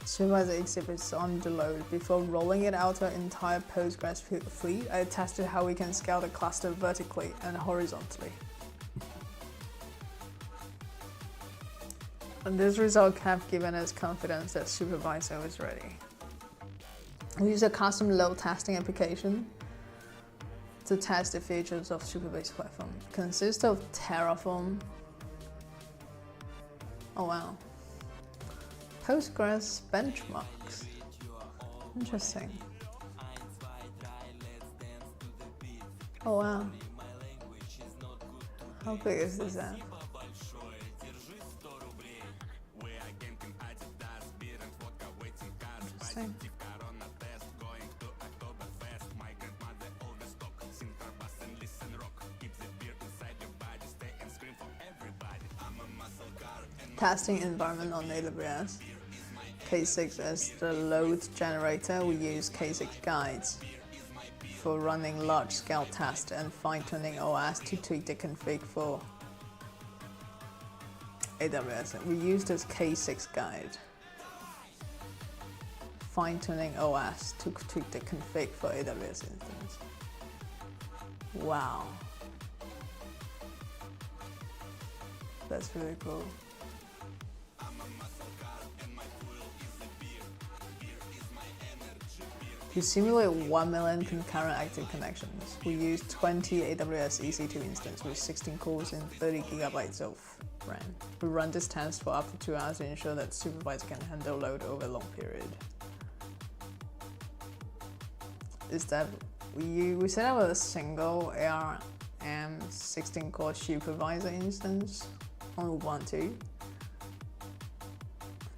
Supervisor exhibits on the load. Before rolling it out to our entire Postgres fleet, I tested how we can scale the cluster vertically and horizontally. And this result have given us confidence that Supervisor is ready. We use a custom load testing application to test the features of Supabase platform. It consists of Terraform. Oh wow. Postgres benchmarks. Interesting. Oh wow. How big is this app? Interesting. Testing environment on AWS. K6 as the load generator. We use K6 guides for running large-scale tests and fine-tuning OS to tweak the config for AWS. We use this K6 guide. Fine-tuning OS to tweak the config for AWS instance. Wow. That's really cool. To simulate 1 million concurrent active connections, we used 20 AWS EC2 instances with 16 cores and 30 gigabytes of RAM. We run this test for up to 2 hours to ensure that supervisor can handle load over a long period. Is that we set up a single ARM 16-core supervisor instance on Ubuntu.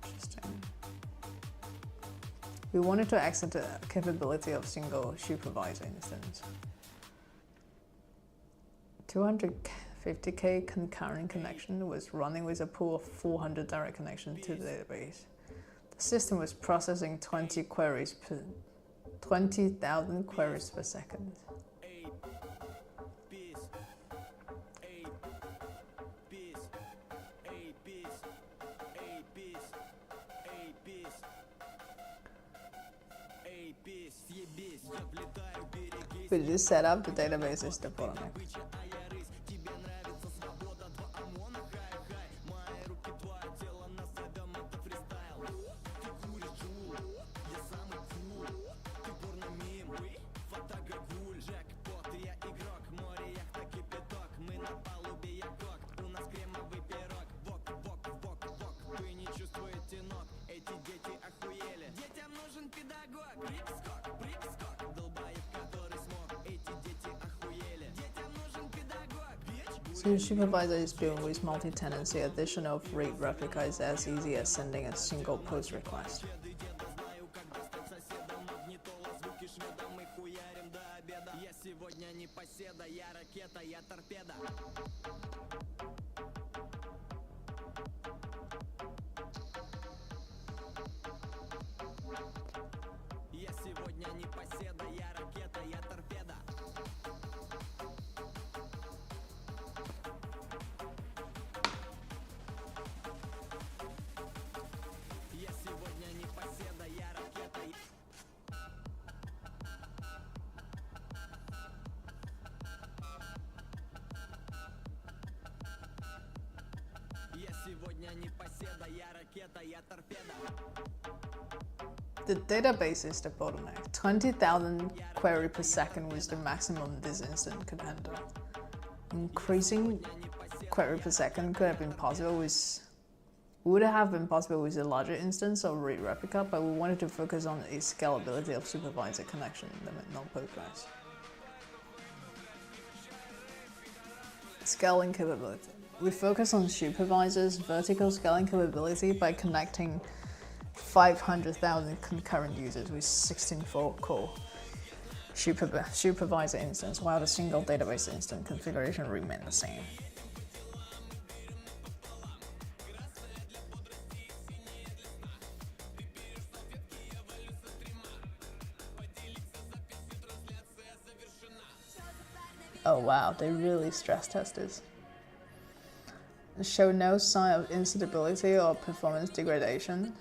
Interesting. We wanted to access the capability of single supervisor instance. 250K concurrent connection was running with a pool of 400 direct connections to the database. The system was processing 20,000 queries per second. With this setup, the database is the bottleneck. So the supervisor is built with multi-tenancy. Addition of RAID replica is as easy as sending a single post request. The database is the bottleneck. 20,000 queries per second was the maximum this instance could handle. Increasing query per second would have been possible with a larger instance of RAID replica, but we wanted to focus on a scalability of supervisor connection limit, not Postgres. Scaling capability. We focus on supervisors' vertical scaling capability by connecting 500,000 concurrent users with 16-core supervisor instance, while the single database instance configuration remained the same. Oh wow, they really stress test this. Show no sign of instability or performance degradation.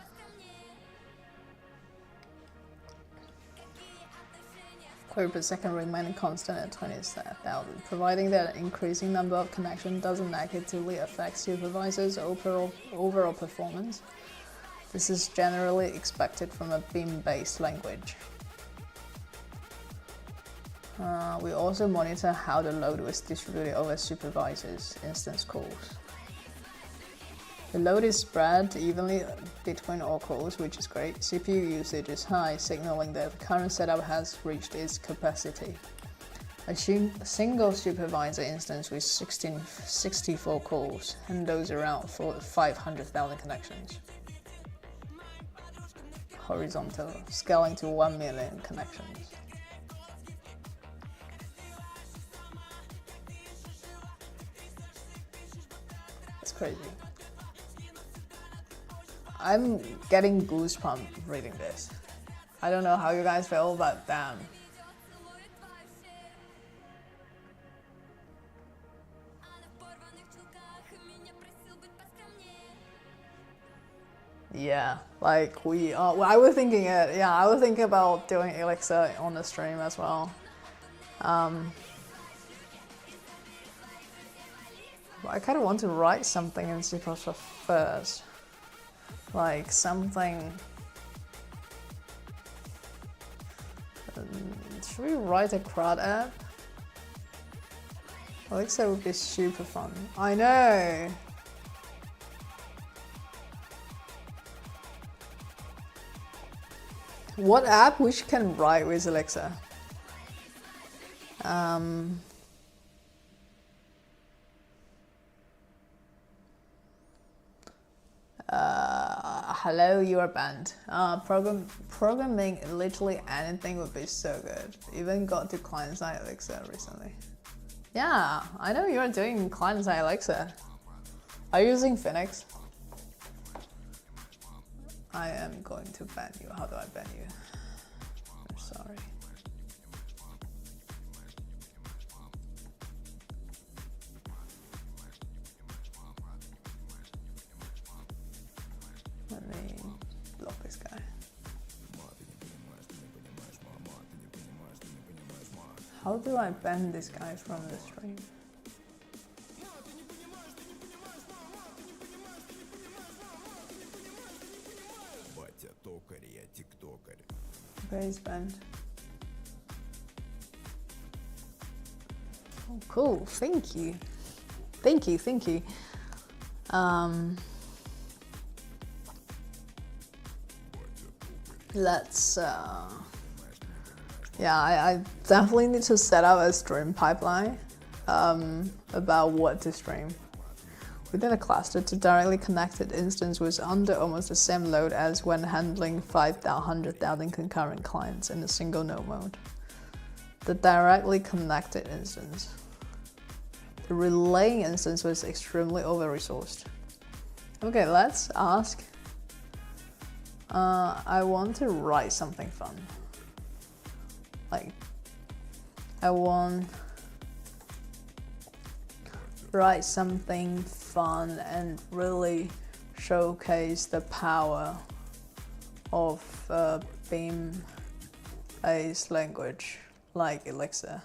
Query per second remained constant at 20,000, providing that an increasing number of connections doesn't negatively affect supervisors' overall performance. This is generally expected from a Beam-based language. We also monitor how the load was distributed over supervisors' instance calls. The load is spread evenly between all cores, which is great. CPU usage is high, signaling that the current setup has reached its capacity. Assume a single supervisor instance with 64 cores and those around 500,000 connections. Horizontal, scaling to 1 million connections. It's crazy. I'm getting goosebumps reading this. I don't know how you guys feel, but damn. Yeah, like I was thinking it. Yeah, I was thinking about doing Elixir on the stream as well. I kind of want to write something in C++ first. Like something Should we write a CRUD app? Alexa would be super fun. I know! What app which can write with Alexa? Hello, you are banned. Programming literally anything would be so good. Even got to client-side Alexa recently. Yeah, I know you're doing client-side Alexa. Are you using Phoenix? I am going to ban you. How do I ban you? I'm sorry. Let me block this guy. How do I ban this guy from the stream? Батя токарь, я тиктокарь. Okay, he's banned. Oh, cool. Thank you. Thank you. Thank you. Let's. Yeah, I definitely need to set up a stream pipeline about what to stream. Within a cluster, to directly connected instance was under almost the same load as when handling 500,000 concurrent clients in a single node mode. The directly connected instance. The relaying instance was extremely over-resourced. Okay, let's ask. I want to write something fun. Like, I want write something fun and really showcase the power of Beam-based language like Elixir.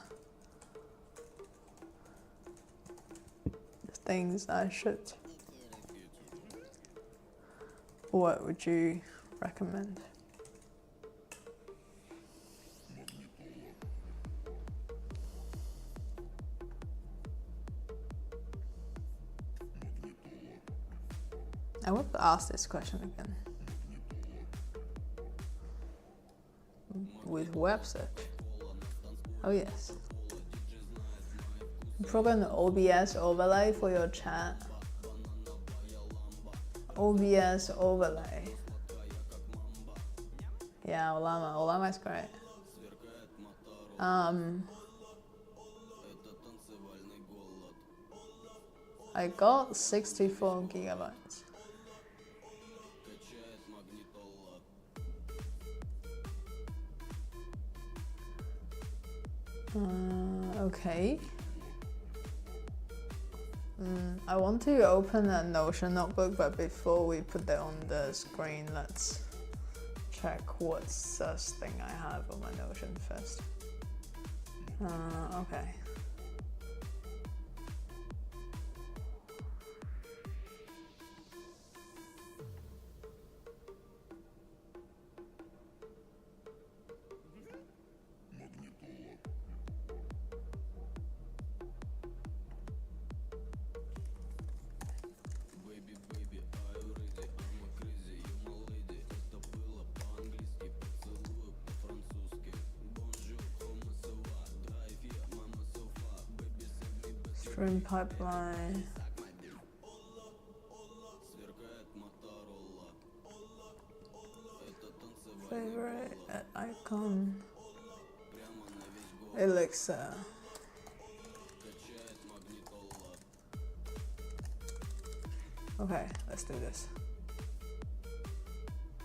The things I should. What would you recommend? I want to ask this question again. With web search. Oh yes. Program the OBS overlay for your chat. OBS overlay. Yeah, Olama is great. I got 64 gigabytes. Okay. I want to open a Notion notebook, but before we put that on the screen, let's check what such thing I have on my Notion first. Okay. Stream pipeline. Favorite icon. Elixir. Okay, let's do this.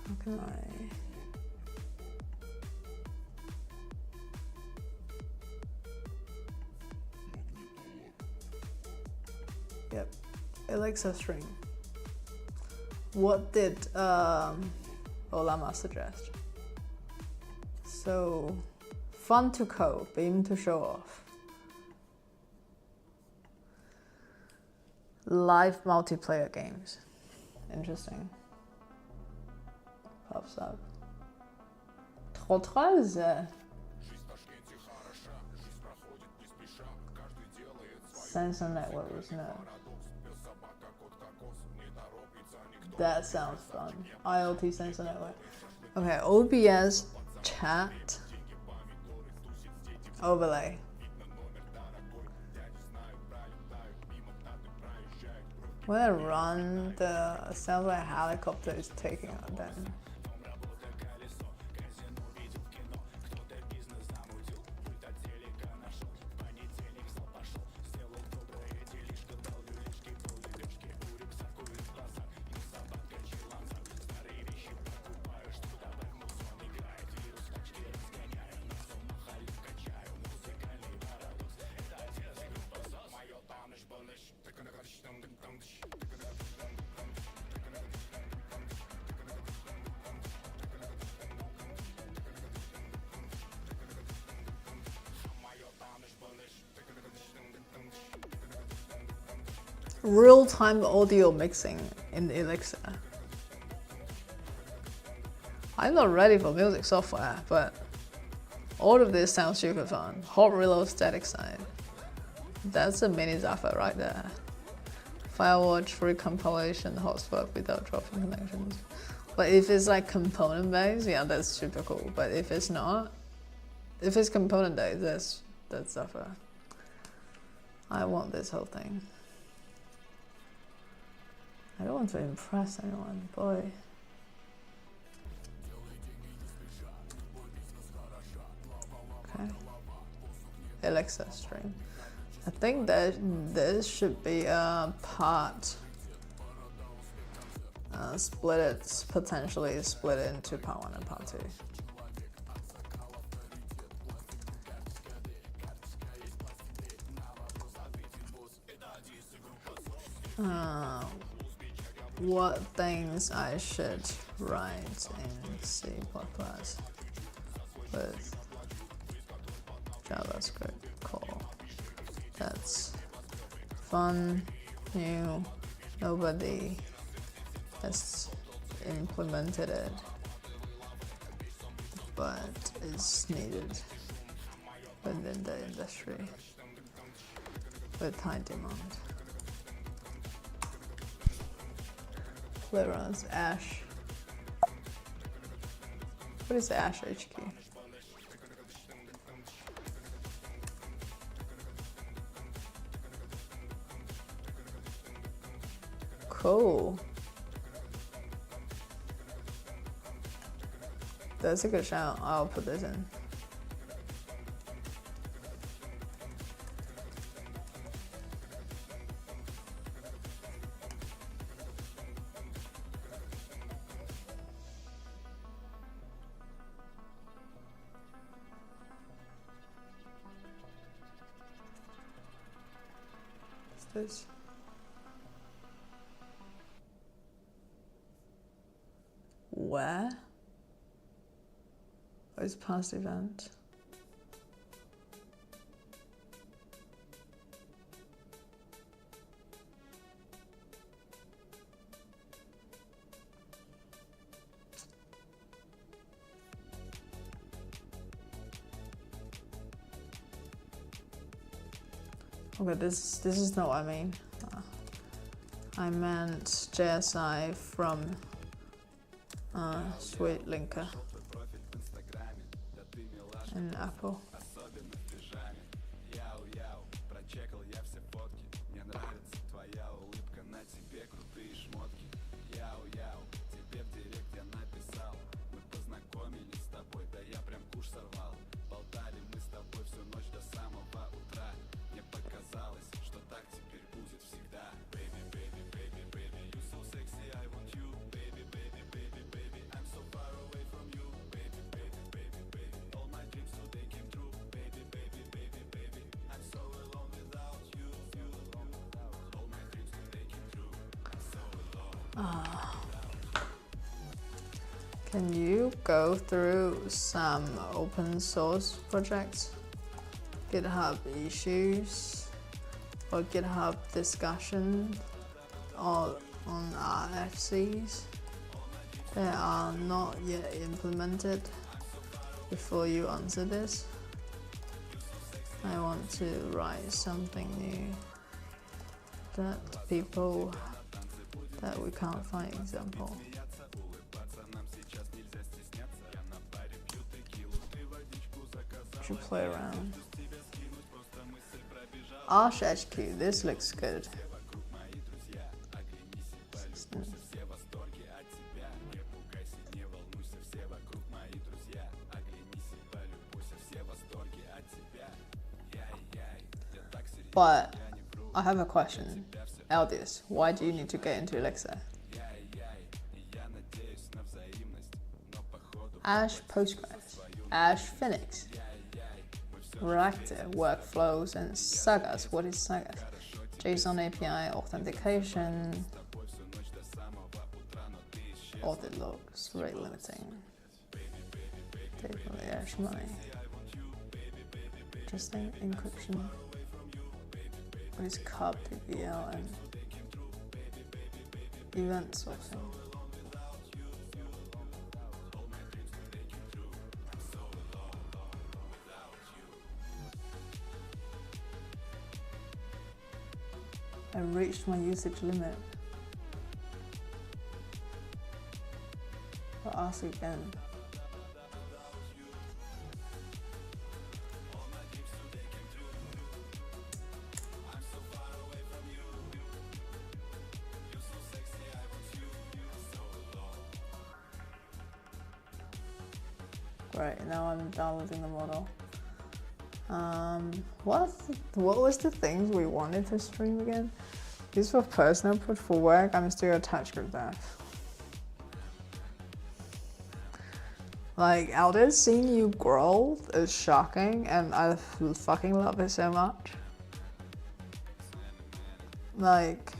How can I? Yep, Elixir string. What did Olama suggest? So, fun to code, Beam to show off. Live multiplayer games. Interesting. Pops up. Trop 13. sensor network with Node. That sounds fun. IoT sensor network. Okay, OBS chat overlay. When I run, the sounds like a helicopter is taking out then. Real-time audio mixing in Elixir. I'm not ready for music software, but all of this sounds super fun. Hot reload static side. That's a mini Zaffa right there. Firewatch free compilation hotspot without dropping connections. But if it's like component based, yeah, that's super cool. But if it's not, if it's component based, that's Zaffa. I want this whole thing. I don't want to impress anyone, boy. Okay. Elixir stream. I think that this should be a part. Potentially split it into part 1 and part 2. What things I should write in C++ with JavaScript core. That's fun, new, nobody has implemented it, but it's needed within the industry with high demand. Clearance Ash. What is Ash HQ? Cool. That's a good shout. I'll put this in. What's this? Where? Where's past event? Okay, this is not what I mean. I meant JSI from Sweet Linker in Apple. Can you go through some open source projects, GitHub issues, or GitHub discussion, or on RFCs that are not yet implemented before you answer this? I want to write something new. that people that we can't find example. Should play around. Arch HQ, this looks good. But I have a question. Aldis, why do you need to get into Elixir? Ash Postgres, Ash Phoenix, Reactor, workflows, and Sagas. What is Sagas? JSON API, authentication, audit logs, rate limiting, data Ash money, interesting encryption. What is CUB, PPL, and event sourcing? I reached my usage limit. I'll ask again. Right, now I'm downloading the model. What was the things we wanted to stream again? These for personal, but for work, I'm still a TypeScript dev. Like, Aldous, seeing you grow is shocking, and I fucking love it so much. Like,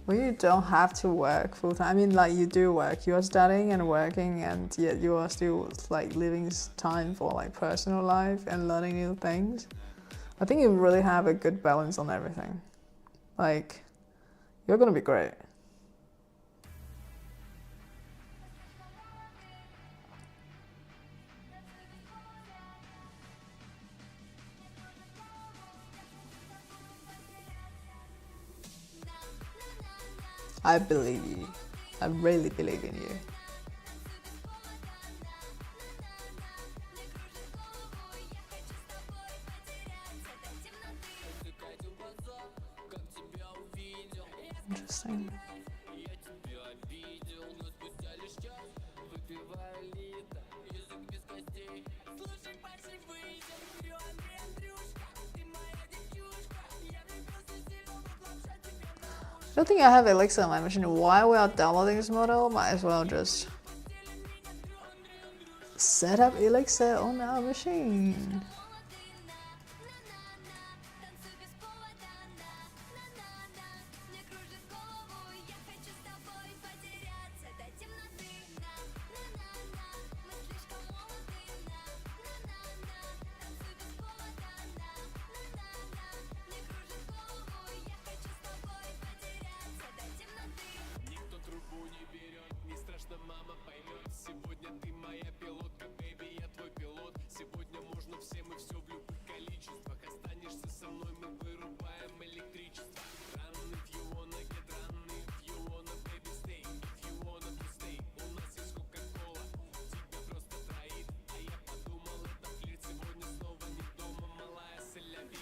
when you don't have to work full time, I mean, like, you do work, you are studying and working, and yet you are still like living time for like personal life and learning new things. I think you really have a good balance on everything. Like, you're gonna be great. I believe you. I really believe in you. Interesting. I don't think I have Elixir on my machine. While we are downloading this model, might as well just set up Elixir on our machine.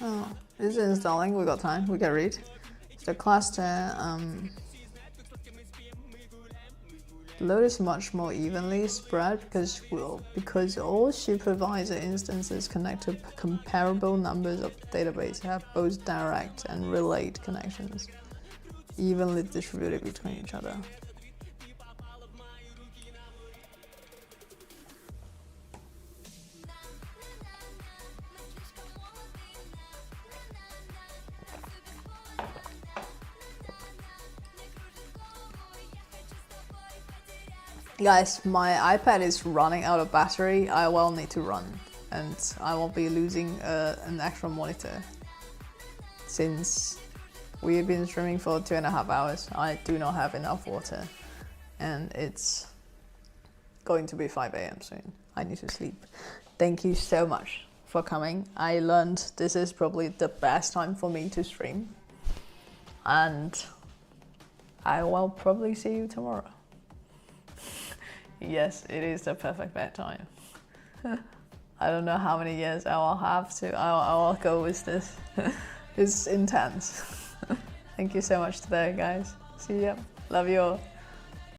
Oh, this is installing. We got time. We can read. The cluster load is much more evenly spread because all supervisor instances connect to comparable numbers of databases have both direct and relayed connections, evenly distributed between each other. Guys, my iPad is running out of battery. I will need to run, and I will be losing an extra monitor. Since we've been streaming for 2.5 hours, I do not have enough water, and it's going to be 5 a.m. soon. I need to sleep. Thank you so much for coming. I learned this is probably the best time for me to stream. and I will probably see you tomorrow. Yes, it is the perfect bedtime. I don't know how many years I will have to. I will go with this. It's intense. Thank you so much today, guys. See ya. Love you all.